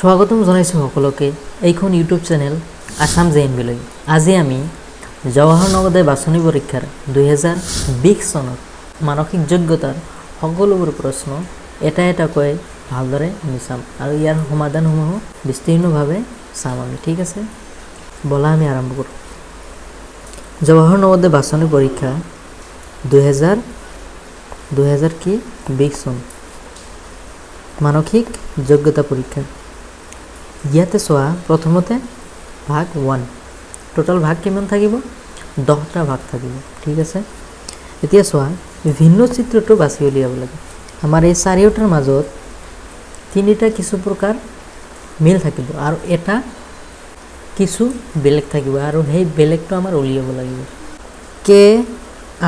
স্বাগতম জনাইছোঁ সকলোকে এইখন ইউটিউব চেনেল আসাম জেএনবিলৈ। আজি আমি জৱাহৰ নৱোদয় বাছনি পৰীক্ষাৰ 2020 চনৰ মানসিক যোগ্যতাৰ সকলোবোৰ প্ৰশ্ন এটা এটাকৈ ভালদৰে আমি চাম আৰু ইয়াৰ সমাধানসমূহ বিস্তীৰ্ণভাৱে চাম আমি। ঠিক আছে, বলা আমি আৰম্ভ কৰোঁ। জৱাহৰ নৱোদয় বাছনি পৰীক্ষা 2020 চন মানসিক যোগ্যতা পৰীক্ষা। ইয়াতে চোৱা, প্ৰথমতে ভাগ 1, টোটাল ভাগ কিমান থাকিব? 10টা ভাগ থাকিব। ঠিক আছে, এতিয়া চোৱা, ভিন্ন চিত্ৰটো বাছি উলিয়াব লাগে। আমাৰ এই চাৰিওটাৰ মাজত তিনিটা কিছু প্ৰকাৰ মিল থাকিব আৰু এটা কিছু বেলেগ থাকিব আৰু সেই বেলেগটো আমাৰ উলিয়াব লাগিব। কে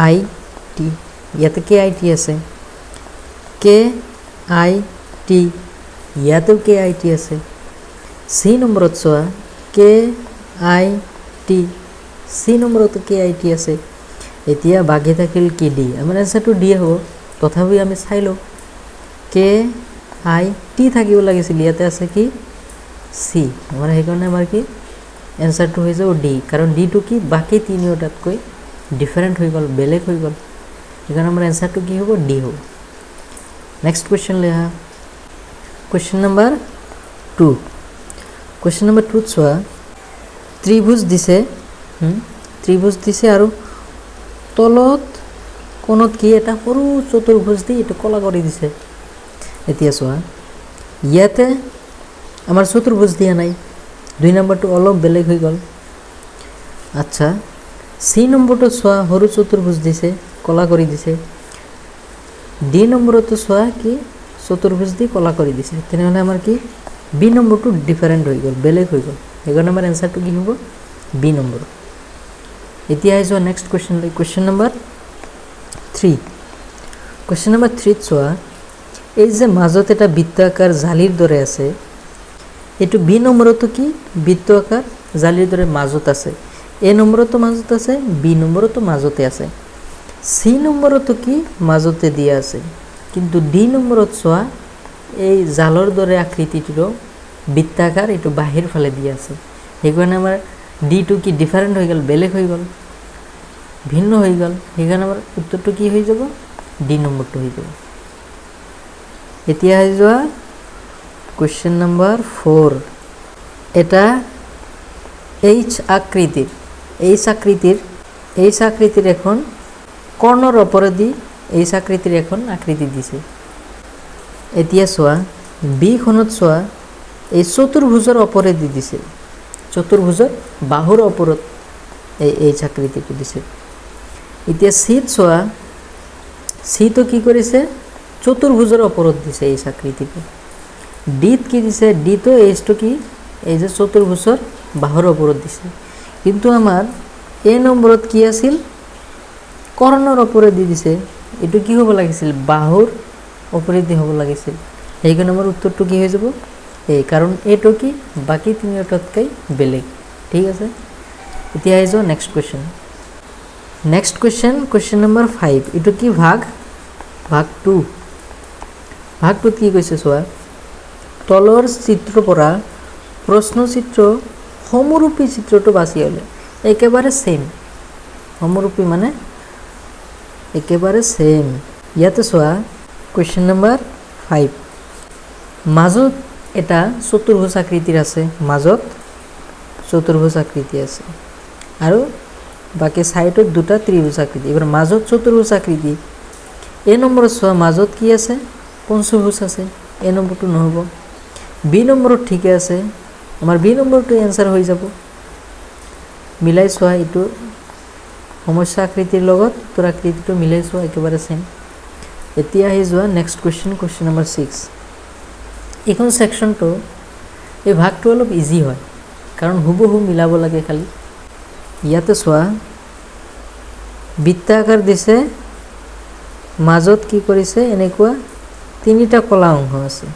আই টি, ইয়াতে কে আই টি আছে, কে আই টি, ইয়াতেও কে আই টি আছে। চি নম্বৰত চোৱা, কে আই টি, চি নম্বৰতো কে আই টি আছে। এতিয়া বাকী থাকিল কি ডি, আমাৰ এনচাৰটো ডি হ'ব। তথাপি আমি চাই লওঁ, কে আই টি থাকিব লাগিছিল, ইয়াতে আছে কি চি, আমাৰ সেইকাৰণে আমাৰ কি এনচাৰটো হৈ যাব ডি, কাৰণ ডিটো কি বাকী তিনিওটাতকৈ ডিফাৰেণ্ট হৈ গ'ল, বেলেগ হৈ গ'ল, সেইকাৰণে আমাৰ এনচাৰটো কি হ'ব? ডি হ'ব। নেক্সট কুৱেশ্যন লৈ আহা, কুৱেশ্যন নম্বৰ 2। কুৱেশ্যন নম্বৰ 2ত চোৱা, ত্ৰিভুজ দিছে, ত্ৰিভুজ দিছে আৰু তলত কোণত কি এটা সৰু চতুৰ্ভুজ দি এইটো কলা কৰি দিছে। এতিয়া চোৱা, ইয়াতে আমাৰ চতুৰ্ভুজ দিয়া নাই, 2 নম্বৰটো অলপ বেলেগ হৈ গ'ল। আচ্ছা, চি নম্বৰটো চোৱা, সৰু চতুৰ্ভুজ দিছে, কলা কৰি দিছে। ডি নম্বৰতো চোৱা, কি চতুৰ্ভুজ দি কলা কৰি দিছে। তেনেহ'লে আমাৰ কি বি নম্বৰটো ডিফাৰেণ্ট হৈ গ'ল, বেলেগ হৈ গ'ল, সেইকাৰণে আমাৰ এনচাৰটো কি হ'ব? বি নম্বৰ। এতিয়া আহি যোৱা নেক্সট কুৱেশ্যনলৈ, কুৱেশ্যন নম্বৰ 3। কুৱেশ্যন নম্বৰ 3ত চোৱা, এই যে মাজত এটা বৃত্ত আকাৰ জালিৰ দৰে আছে, এইটো বি নম্বৰতো কি বৃত্ত আকাৰ জালিৰ দৰে মাজত আছে, এ নম্বৰতো মাজত আছে, বি নম্বৰতো মাজতে আছে, চি নম্বৰতো কি মাজতে দিয়া আছে। কিন্তু ডি নম্বৰত চোৱা, এই জালৰ দৰে আকৃতিটোৰ বৃত্তাকাৰ এইটো বাহিৰ ফালে দিয়া আছে, সেইকাৰণে আমাৰ ডিটো কি ডিফাৰেণ্ট হৈ গ'ল, বেলেগ হৈ গ'ল, ভিন্ন হৈ গ'ল, সেইকাৰণে আমাৰ উত্তৰটো কি হৈ যাব? ডি নম্বৰটো হৈ যাব। এতিয়া আহি যোৱা কুৱেশ্যন নম্বৰ 4। এটা এইচ আকৃতিৰ এখন কৰ্ণৰ ওপৰেদি এইচ আকৃতিৰ এখন আকৃতি দিছে। এতিয়া চোৱা, বিখনত চোৱা, এই চতুৰ্ভুজৰ ওপৰেদি দিছে, চতুৰ্ভুজৰ বাহুৰ ওপৰত এই এইচ আকৃতিটো দিছে। এতিয়া চিত চোৱা, চিটো কি কৰিছে? চতুৰ্ভুজৰ ওপৰত দিছে এইচ আকৃতিটো। ডিত কি দিছে? ডিটো এইচটো কি এই যে চতুৰ্ভুজৰ বাহুৰ ওপৰত দিছে। কিন্তু আমাৰ এ নম্বৰত কি আছিল? কৰ্ণৰ ওপৰেদি দিছে, এইটো কি হ'ব লাগিছিল? বাহুৰ ওপৰেদি হ'ব লাগিছিল, সেইকাৰণে আমাৰ উত্তৰটো কি হৈ যাব? এই, কাৰণ এইটো কি বাকী তিনিওটাতকৈ বেলেগ। ঠিক আছে, এতিয়া আহি যাওঁ next question. Next question, question number 5। এইটো কি ভাগ 2। ভাগটোত কি কৈছে চোৱা, তলৰ চিত্ৰৰ পৰা প্ৰশ্নচিত্ৰ সমৰূপী চিত্ৰটো বাছি উলিয়াওক। একেবাৰে ছেইম, সমৰূপী মানে একেবাৰে ছেইম। ইয়াতে চোৱা, কুৱেশ্যন নম্বৰ 5, মাজত এটা চতুৰ্ভুজ আকৃতিৰ আছে, মাজত চতুৰ্ভুজ আকৃতি আছে আৰু বাকী ছাইডত দুটা ত্ৰিভুজ আকৃতি। এবাৰ মাজত চতুৰ্ভুজ আকৃতি, এ নম্বৰত চোৱা, মাজত কি আছে? পঞ্চভুজ আছে, এ নম্বৰটো নহ'ব। বি নম্বৰত ঠিকে আছে, আমাৰ বি নম্বৰটো এনচাৰ হৈ যাব। মিলাই চোৱা, এইটো সমস্যা আকৃতিৰ লগত উত্তৰ আকৃতিটো মিলাই চোৱা, একেবাৰে ছেইম। এতিয়া আহি যোৱা নেক্সট কুৱেশ্যন, কুৱেশ্যন নম্বৰ 6। এইখন ছেকশ্যনটো, এই ভাগটো অলপ ইজি হয়, কাৰণ হুবহু মিলাব লাগে খালি। ইয়াতে চোৱা, বৃত্তাকাৰ দিছে, মাজত কি কৰিছে? এনেকুৱা 3টা কলা অংশ আছে।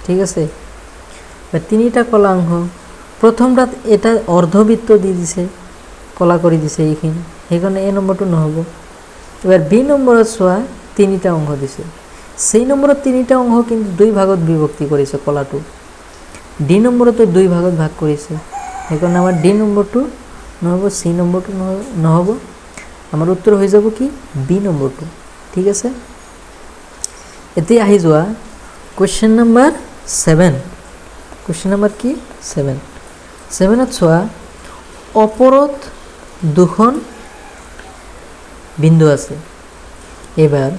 ঠিক আছে, তিনিটা কলা অংশ। প্ৰথমটাত এটা অৰ্ধবৃত্ত দি দিছে, কলা কৰি দিছে এইখিনি, সেইকাৰণে এ নম্বৰটো নহ'ব। এবাৰ বি নম্বৰত চোৱা, 3টা অংশ দিছে, চি নম্বৰত 3টা অংশ কিন্তু 2 ভাগত বিভক্তি কৰিছে কলাটো, ডি নম্বৰটো 2 ভাগত ভাগ কৰিছে, সেইকাৰণে আমাৰ ডি নম্বৰটো নহ'ব, চি নম্বৰটো নহ'ব, আমাৰ উত্তৰ হৈ যাব কি বি নম্বৰটো। ঠিক আছে, এতিয়া আহি যোৱা কুৱেশ্যন নম্বৰ 7। কুৱেশ্যন নম্বৰ কি 7। 7ত চোৱা, ওপৰত দুখন বিন্দু আছে। এবাৰ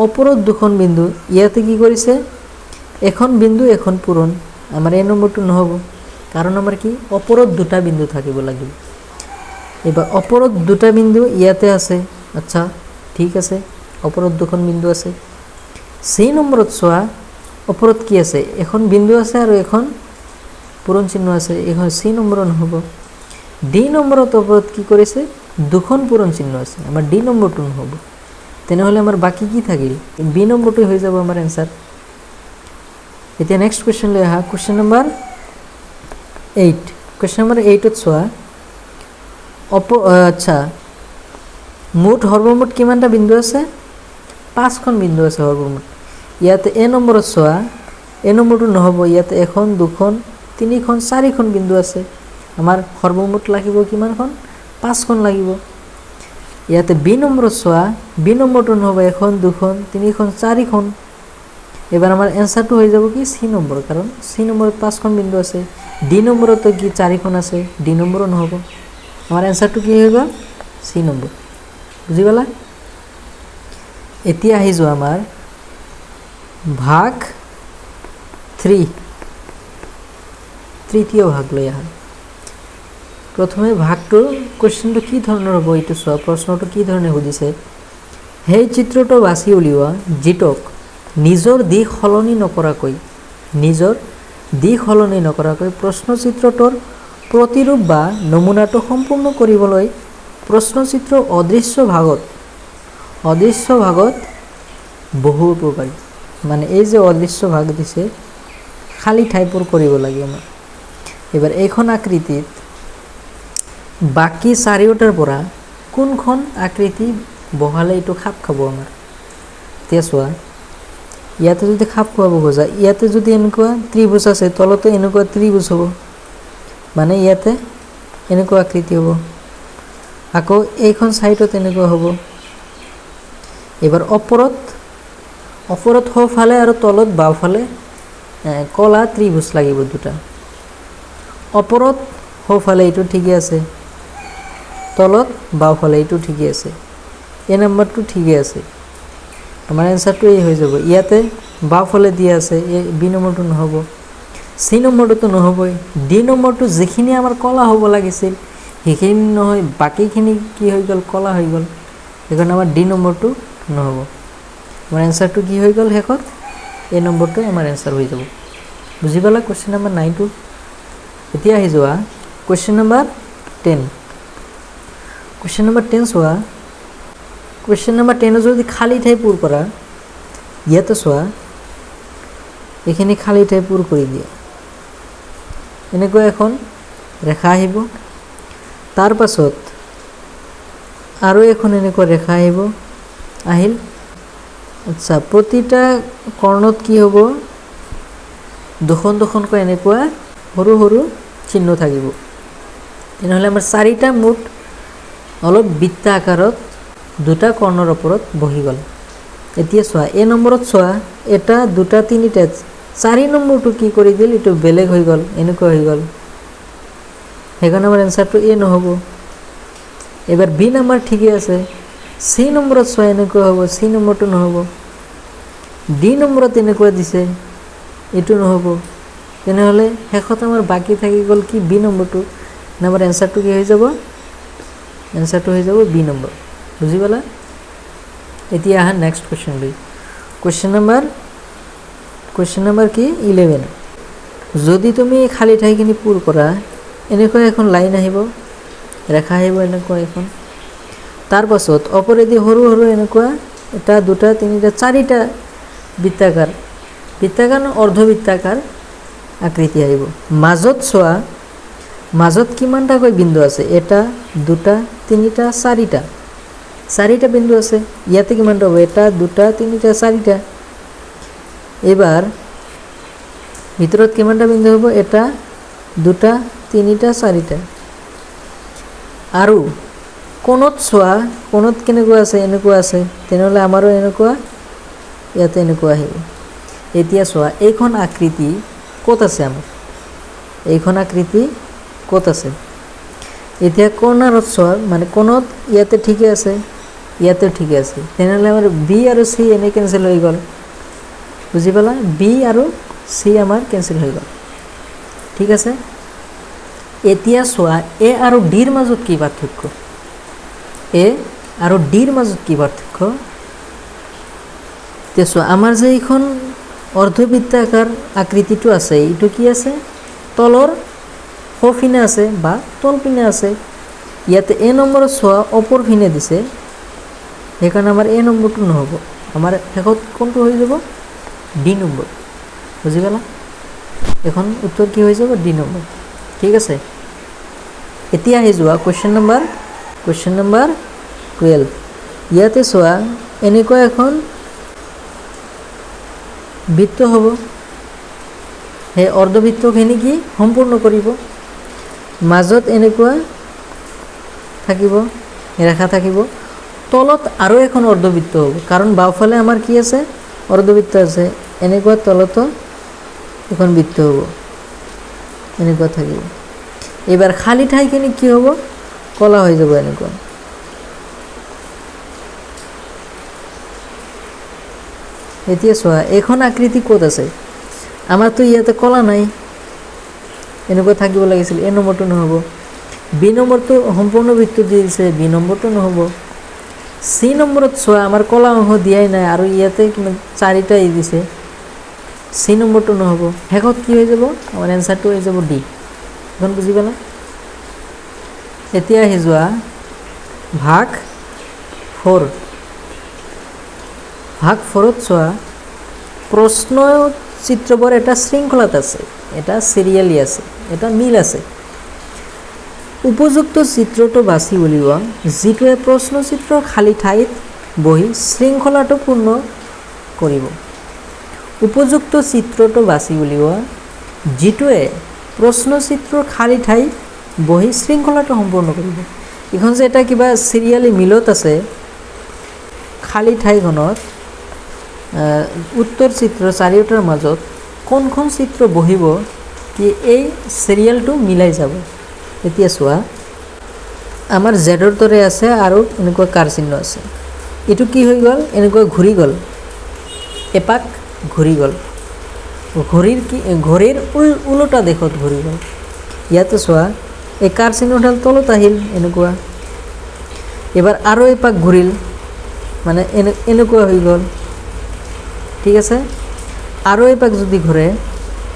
ওপৰত দুখন বিন্দু, ইয়াতে কি কৰিছে, এখন বিন্দু এখন পূৰণ, আমাৰ এই নম্বৰটো নহ'ব, কাৰণ আমাৰ কি ওপৰত দুটা বিন্দু থাকিব লাগিব। এবাৰ ওপৰত দুটা বিন্দু ইয়াতে আছে, আচ্ছা ঠিক আছে, ওপৰত দুখন বিন্দু আছে। সি নম্বৰত চোৱা, ওপৰত কি আছে, এখন বিন্দু আছে আৰু এখন পূৰণ চিহ্ন আছে, এখন সি নম্বৰ নহ'ব। ডি নম্বৰত ওপৰত কি কৰিছে, দুখন পূৰণ চিহ্ন আছে, আমাৰ ডি নম্বৰটো নহ'ব। তেনেহ'লে আমাৰ বাকী কি থাকিল, বি নম্বৰটো হৈ যাব আমাৰ এনসাৰ। এতিয়া নেক্সট কুৱেশ্যন লৈ আহা, কুৱেশ্যন নম্বৰ 8। কুৱেশ্যন নম্বৰ 8ত চোৱা, আচ্ছা মুঠ সৰ্বমুঠ কিমানটা বিন্দু আছে, 5খন বিন্দু আছে সৰ্বমুঠ। ইয়াতে এ নম্বৰত চোৱা, এ নম্বৰটো নহ'ব, ইয়াতে এখন দুখন তিনিখন চাৰিখন বিন্দু আছে, আমাৰ সৰ্বমুঠ লাগিব কিমানখন, 5খন লাগিব। ইয়াতে বি নম্বৰত চোৱা, বি নম্বৰটো নহ'ব, এখন দুখন তিনিখন চাৰিখন। এবাৰ আমাৰ এনসাৰটো হৈ যাব কি চি নম্বৰ, কাৰণ চি নম্বৰত 5খন বিন্দু আছে। ডি নম্বৰতো কি 4খন আছে, ডি নম্বৰো নহ'ব, আমাৰ এনসাৰটো কি হৈ গ'ল চি নম্বৰ। বুজি পালা? এতিয়া আহি যোৱা আমাৰ ভাগ 3, তৃতীয় ভাগ লৈ আহা। প্ৰথমে ভাগটো কুৱেশ্যনটো কি ধৰণৰ হ'ব এইটো চোৱা, প্ৰশ্নটো কি ধৰণে সুধিছে, সেই চিত্ৰটো বাছি উলিওৱা যিটোক নিজৰ দিশ সলনি নকৰাকৈ প্ৰশ্নচিত্ৰটোৰ প্ৰতিৰূপ বা নমুনাটো সম্পূৰ্ণ কৰিবলৈ প্ৰশ্নচিত্ৰ অদৃশ্য ভাগত বহু উপকাৰী। মানে এই যে অদৃশ্য ভাগ দিছে, খালী ঠাইবোৰ কৰিব লাগে আমাৰ। এবাৰ এইখন আকৃতিত বাকী চাৰিওটাৰ পৰা কোনখন আকৃতি বহালে এইটো খাপ খাব আমাৰ। এতিয়া চোৱা, ইয়াতে যদি খাপ খুৱাব খোজা, ইয়াতে যদি এনেকুৱা ত্ৰিভুজ আছে, তলতে এনেকুৱা ত্ৰিভুজ হ'ব, মানে ইয়াতে এনেকুৱা আকৃতি হ'ব, আকৌ এইখন চাইডত এনেকুৱা হ'ব। এবাৰ ওপৰত সোঁফালে আৰু তলত বাওঁফালে কলা ত্ৰিভুজ লাগিব দুটা। ওপৰত সোঁফালে এইটো ঠিকে আছে, তলত বাওঁফালে এইটো ঠিকে আছে, এই নম্বৰটো ঠিকে আছে, আমাৰ এনসাৰটো এই হৈ যাব। ইয়াতে বাওঁফালে দিয়া আছে, এই বি নম্বৰটো নহ'ব, চি নম্বৰটোতো নহ'বই, ডি নম্বৰটো যিখিনি আমাৰ কলা হ'ব লাগিছিল সেইখিনি নহয়, বাকীখিনি কি হৈ গ'ল, কলা হৈ গ'ল, সেইকাৰণে আমাৰ ডি নম্বৰটো নহ'ব। আমাৰ এনসাৰটো কি হৈ গ'ল শেষত, এই নম্বৰটোৱে আমাৰ এনসাৰ হৈ যাব। বুজি পালা কুৱেশ্যন নম্বৰ 9টো? এতিয়া আহি যোৱা কুৱেশ্যন নম্বৰ 10। কুৱেশ্যন নম্বৰ 10 চোৱা, কুৱেশ্যন নম্বৰ 10 যদি খালী ঠাই পূৰ কৰা, ইয়াতে চোৱা এইখিনি খালী ঠাই পূৰ কৰি দিয়া, এনেকুৱা এখন ৰেখা আহিব, তাৰ পাছত আৰু এখন এনেকুৱা ৰেখা আহিল। আচ্ছা, প্ৰতিটা কৰ্ণত কি হ'ব, দুখনকৈ এনেকুৱা সৰু সৰু চিহ্ন থাকিব। তেনেহ'লে আমাৰ চাৰিটা মুঠ অলপ বৃত্ত আকাৰত দুটা কৰ্ণৰ ওপৰত বহি গ'ল। এতিয়া চোৱা, এই নম্বৰত চোৱা, এটা দুটা তিনিটা, 4 নম্বৰটো কি কৰি দিল, এইটো বেলেগ হৈ গ'ল, এনেকুৱা হৈ গ'ল, সেইকাৰণে আমাৰ এনসাৰটো এ নহ'ব। এবাৰ বি নম্বৰ ঠিকে আছে, চি নম্বৰত চোৱা এনেকুৱা হ'ব, চি নম্বৰটো নহ'ব। ডি নম্বৰত এনেকুৱা দিছে, এইটো নহ'ব। তেনেহ'লে শেষত আমাৰ বাকী থাকি গ'ল কি বি নম্বৰটো, আমাৰ এনসাৰটো কি হৈ যাব, এনসাৰটো হৈ যাব বি নম্বৰ। বুজি পালা? এতিয়া আহা নেক্সট কুৱেশ্যন লৈ, কুৱেশ্যন নম্বৰ কি 11। যদি তুমি খালী ঠাইখিনি পূৰ কৰা, এনেকুৱা এখন লাইন আহিব, ৰেখা আহিব এনেকুৱা এখন, তাৰ পাছত ওপৰেদি সৰু সৰু এনেকুৱা এটা দুটা তিনিটা চাৰিটা বৃত্তাকাৰ অৰ্ধবৃত্তাকাৰ আকৃতি আহিব। মাজত চোৱা, মাজত কিমানটাকৈ বিন্দু আছে, এটা দুটা তিনিটা চাৰিটা বিন্দু আছে। ইয়াতে কিমানটা হ'ব, এটা দুটা তিনিটা চাৰিটা। এবাৰ ভিতৰত কিমানটা বিন্দু হ'ব এটা দুটা তিনিটা চাৰিটা আৰু কোণত চোৱা কোণত কেনেকুৱা আছে এনেকুৱা আছে তেনেহ'লে আমাৰো এনেকুৱা ইয়াতে এনেকুৱা আহিব এতিয়া চোৱা এইখন আকৃতি ক'ত আছে আমাৰ এইখন আকৃতি ক'ত আছে এতিয়া কৰ্ণাৰত চোৱা মানে কোণত ইয়াতে ঠিকে আছে ইয়াতে ঠিকে আছে তেনেহ'লে আমাৰ বি আৰু চি এনে কেঞ্চেল হৈ গ'ল বুজি পালা বি আৰু চি আমাৰ কেঞ্চেল হৈ গ'ল ঠিক আছে এতিয়া চোৱা এ আৰু ডিৰ মাজত কি পাৰ্থক্য এ আৰু ডিৰ মাজত কি পাৰ্থক্য এতিয়া চোৱা আমাৰ যে এইখন অৰ্ধবৃত্তাকাৰ আকৃতিটো আছে এইটো কি আছে তলৰ সোঁপিনে আছে বা তলপিনে আছে ইয়াতে এ নম্বৰত চোৱা ওপৰ পিনে দিছে সেইকাৰণে আমাৰ এ নম্বৰটো নহ'ব আমাৰ শেষত কোনটো হৈ যাব ডি নম্বৰ বুজি পালা এখন উত্তৰ কি হৈ যাব ডি নম্বৰ ঠিক আছে এতিয়া আহি যোৱা কুৱেশ্যন নম্বৰ 12 ইয়াতে চোৱা এনেকুৱা এখন বৃত্ত হ'ব সেই অৰ্ধবৃত্তখিনি কি সম্পূৰ্ণ কৰিব মাজত এনেকুৱা থাকিব ৰেখা থাকিব তলত আৰু এখন অৰ্ধবৃত্ত হ'ব কাৰণ বাওঁফালে আমাৰ কি আছে অৰ্ধবৃত্ত আছে এনেকুৱা তলতো এখন বৃত্ত হ'ব এনেকুৱা থাকিব এবাৰ খালী ঠাইখিনি কি হ'ব কলা হৈ যাব এনেকুৱা এতিয়া চোৱা এইখন আকৃতি ক'ত আছে আমাৰতো ইয়াতে কলা নাই এনেকুৱা থাকিব লাগিছিল এ নম্বৰটো নহ'ব বি নম্বৰটো সম্পূৰ্ণ বৃত্ত দি দিছে বি নম্বৰটো নহ'ব চি নম্বৰত চোৱা আমাৰ কলা অংশ দিয়াই নাই আৰু ইয়াতে কিমান চাৰিটা দিছে চি নম্বৰটো নহ'ব শেষত কি হৈ যাব আমাৰ এনচাৰটো হৈ যাব ডি এখন বুজি পালা এতিয়া আহি যোৱা ভাগ 4 ভাগ 4ত চোৱা প্ৰশ্ন চিত্ৰবোৰ এটা শৃংখলাত আছে এটা চিৰিয়েলি আছে এটা মিল আছে উপযুক্ত চিত্ৰটো বাছি উলিওৱা যিটোৱে প্ৰশ্ন চিত্ৰৰ খালী ঠাইত বহি শৃংখলাটো পূৰ্ণ কৰিব উপযুক্ত চিত্ৰটো বাছি উলিওৱা যিটোৱে প্ৰশ্ন চিত্ৰৰ খালী ঠাইত বহি শৃংখলাটো সম্পূৰ্ণ কৰিব এখন যে এটা কিবা চিৰিয়েলি মিলত আছে খালী ঠাইখনত উত্তৰ চিত্ৰ চাৰিওটাৰ মাজত কোনখন চিত্ৰ বহিব কি এই চিৰিয়েলটো মিলাই যাব এতিয়া চোৱা আমাৰ জেডৰ দৰে আছে আৰু এনেকুৱা কাৰ চিহ্ন আছে এইটো কি হৈ গ'ল এনেকুৱা ঘূৰি গ'ল এপাক ঘূৰি গ'ল ঘড়ীৰ উলোটা দিশত ঘূৰি গ'ল ইয়াতে চোৱা এই কাৰ চিহ্নডাল তলত আহিল এনেকুৱা এবাৰ আৰু এপাক ঘূৰিল মানে এনেকুৱা হৈ গ'ল ঠিক আছে আৰু এপাক যদি ঘূৰে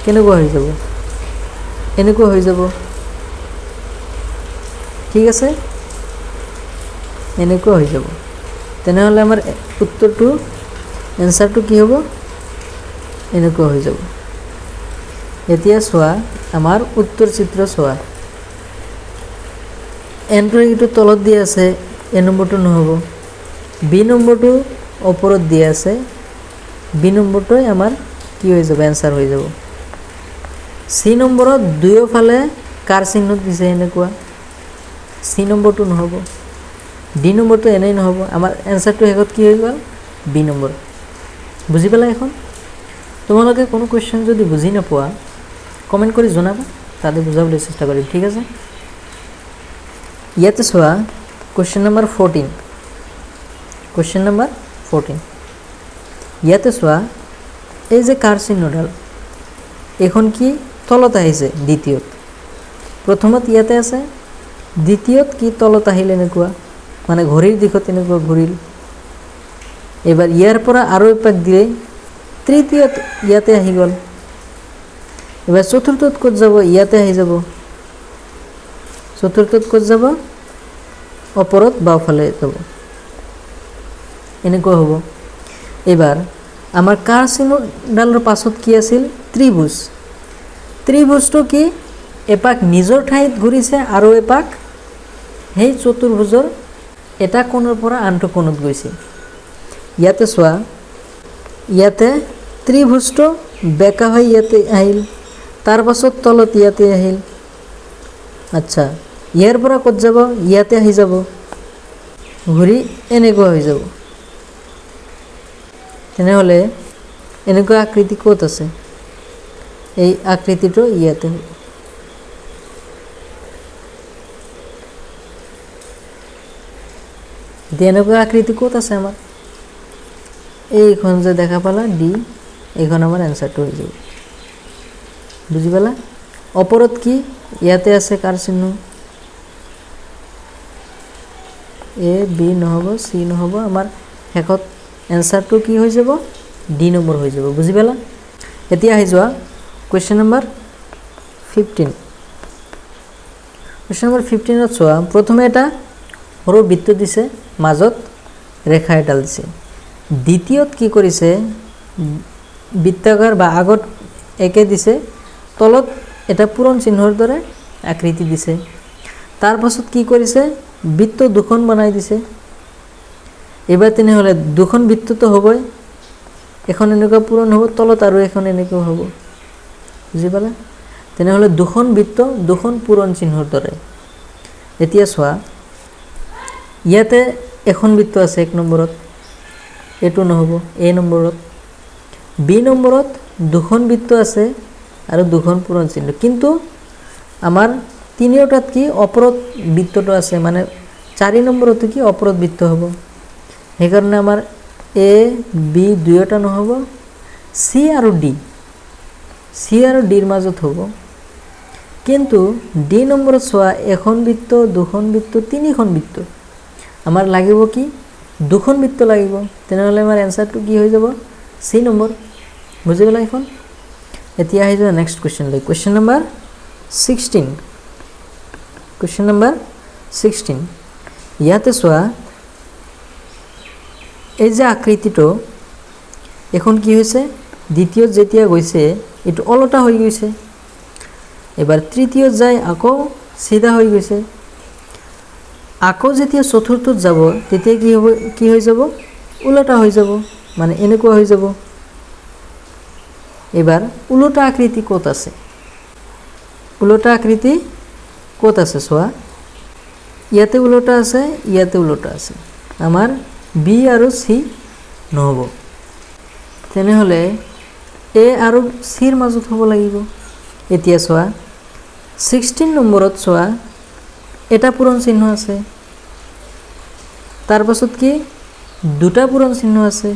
কেনেকুৱা হৈ যাব এনেকুৱা হৈ যাব ঠিক আছে এনেকুৱা হৈ যাব তেনেহ'লে আমাৰ উত্তৰটো এনচাৰটো কি হ'ব এনেকুৱা হৈ যাব এতিয়া চোৱা আমাৰ উত্তৰ চিত্ৰ চোৱা এনটো তলত দিয়া আছে এ নম্বৰটো নহ'ব বি নম্বৰটো ওপৰত দিয়া আছে বি নম্বৰটোৱে আমাৰ কি হৈ যাব এনচাৰ হৈ যাব চি নম্বৰত দুয়োফালে কাৰ চিহ্ন দিছে এনেকুৱা চি নম্বৰটো নহ'ব ডি নম্বৰটো এনেই নহ'ব আমাৰ এনচাৰটো শেষত কি হৈ গ'ল বি নম্বৰ বুজি পালা এখন তোমালোকে কোনো কুৱেশ্যন যদি বুজি নোপোৱা কমেণ্ট কৰি জনাবা তাতে বুজাবলৈ চেষ্টা কৰিম ঠিক আছে ইয়াতে চোৱা কুৱেশ্যন নম্বৰ 14 ইয়াতে চোৱা এই যে কাৰ চিহ্নডাল এখন কি তলত আহিছে দ্বিতীয়ত প্ৰথমত ইয়াতে আছে দ্বিতীয়ত কি তলত আহিল এনেকুৱা মানে ঘড়ীৰ দিশত এনেকুৱা ঘূৰিল এবাৰ ইয়াৰ পৰা আৰু এপাক দিলে তৃতীয়ত ইয়াতে আহি গ'ল এবাৰ চতুৰ্থত ক'ত যাব ইয়াতে আহি যাব চতুৰ্থত ক'ত যাব ওপৰত বাওঁফালে যাব এনেকুৱা হ'ব এবাৰ আমাৰ কাৰ চিহ্নডালৰ পাছত কি আছিল ত্ৰিভুজটো কি এপাক নিজৰ ঠাইত ঘূৰিছে আৰু এপাক সেই চতুৰ্ভুজৰ এটা কোণৰ পৰা আনটো কোণত গৈছে ইয়াতে চোৱা ইয়াতে ত্ৰিভুজটো বেকা হৈ ইয়াতে আহিল তাৰ পাছত তলত ইয়াতে আহিল। আচ্ছা, ইয়াৰ পৰা ক'ত যাব? ইয়াতে আহি যাব, ঘূৰি এনেকুৱা হৈ যাব। তেনেহ'লে এনেকুৱা আকৃতি ক'ত আছে? এই আকৃতিটো ইয়াতে হ'ব। এনেকুৱা আকৃতি ক'ত আছে আমাৰ? এইখন যে দেখা পালা ডি, এইখন আমাৰ এনচাৰটো হৈ যাব। বুজি পালা? ওপৰত কি? ইয়াতে আছে কাৰ চিহ্ন? এ বি নহ'ব, চি নহ'ব, আমাৰ শেষত এনচাৰটো কি হৈ যাব? ডি নম্বৰ হৈ যাব। বুজি পালা? এতিয়া আহি যোৱা কুৱেশ্যন নম্বৰ 15। কুৱেশ্যন নম্বৰ 15ত চোৱা, প্ৰথমে এটা সৰু বৃত্ত দিছে, মাজত ৰেখা এডাল দিছে। দ্বিতীয়ত কি কৰিছে? বৃত্তাকাৰ বা আগত একে দিছে, তলত এটা পূৰণ চিহ্নৰ দৰে আকৃতি দিছে। তাৰ পাছত কি কৰিছে? বৃত্ত দুখন বনাই দিছে। এবাৰ তেনেহ'লে দুখন বৃত্তটো হ'বই, এখন এনেকুৱা পূৰণ হ'ব, তলত আৰু এখন এনেকুৱা হ'ব। বুজি পালা? তেনেহ'লে দুখন বৃত্ত দুখন পূৰণ চিহ্নৰ দৰে। এতিয়া চোৱা, ইয়াতে এখন বৃত্ত আছে 1 নম্বৰত, এইটো নহ'ব, এ নম্বৰত। বি নম্বৰত দুখন বৃত্ত আছে আৰু দুখন পূৰণ চিহ্ন, কিন্তু আমাৰ তিনিওটাত কি ওপৰত বৃত্তটো আছে, মানে 4 নম্বৰতো কি ওপৰত বৃত্ত হ'ব। সেইকাৰণে আমাৰ এ বি দুয়োটা নহ'ব, চি আৰু ডি, চি আৰু ডিৰ মাজত হ'ব। কিন্তু ডি নম্বৰত চোৱা, এখন বৃত্ত, দুখন বৃত্ত, তিনিখন বৃত্ত, আমাৰ লাগিব কি? দুখন বৃত্ত লাগিব। তেনেহ'লে আমাৰ এনচাৰটো কি হৈ যাব? চি নম্বৰ। বুজি পালা এখন? এতিয়া আহি যোৱা নেক্সট কুৱেশ্যনলৈ। কুৱেশ্যন নম্বৰ 16। কুৱেশ্যন নম্বৰ 16, ইয়াতে চোৱা, এই যে আকৃতিটো, এখন কি হৈছে? দ্বিতীয়ত যেতিয়া গৈছে এইটো ওলোটা হৈ গৈছে। এবাৰ তৃতীয়ত যায় আকৌ চিধা হৈ গৈছে। আকৌ যেতিয়া চতুৰ্থত যাব তেতিয়া কি হ'ব? কি হৈ যাব? ওলোটা হৈ যাব, মানে এনেকুৱা হৈ যাব। এবাৰ ওলোটা আকৃতি ক'ত আছে? ওলোটা আকৃতি ক'ত আছে চোৱা, ইয়াতে ওলোটা আছে, ইয়াতে ওলোটা আছে। আমাৰ বি আৰু চি নহ'ব। তেনেহ'লে এ আৰু চিৰ মাজত হ'ব লাগিব। এতিয়া চোৱা 16 নম্বৰত চোৱা, এটা পূৰণ চিহ্ন আছে, তাৰ পাছত কি? দুটা পূৰণ চিহ্ন আছে,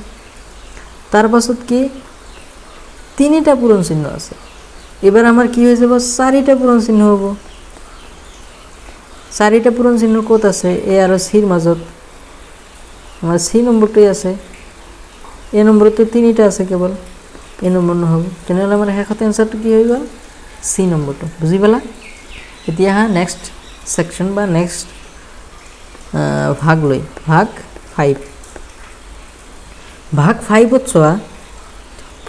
তাৰ পাছত কি? তিনিটা পূৰণ চিহ্ন আছে। এবাৰ আমাৰ কি হৈ যাব? 4টা পূৰণ চিহ্ন হ'ব। 4টা পূৰণ চিহ্ন ক'ত আছে? এ আৰু চিৰ মাজত। আমাৰ চি নম্বৰটোৱে আছে, এ নম্বৰটো 3টা আছে কেৱল, এ নম্বৰ নহ'ব। তেনেহ'লে আমাৰ শেষত এনচাৰটো কি হৈ গ'ল? চি নম্বৰটো। বুজি পালা? এতিয়া আহা নেক্সট ছেকশ্যন বা নেক্সট ভাগ লৈ, ভাগ 5। ভাগ 5ত চোৱা,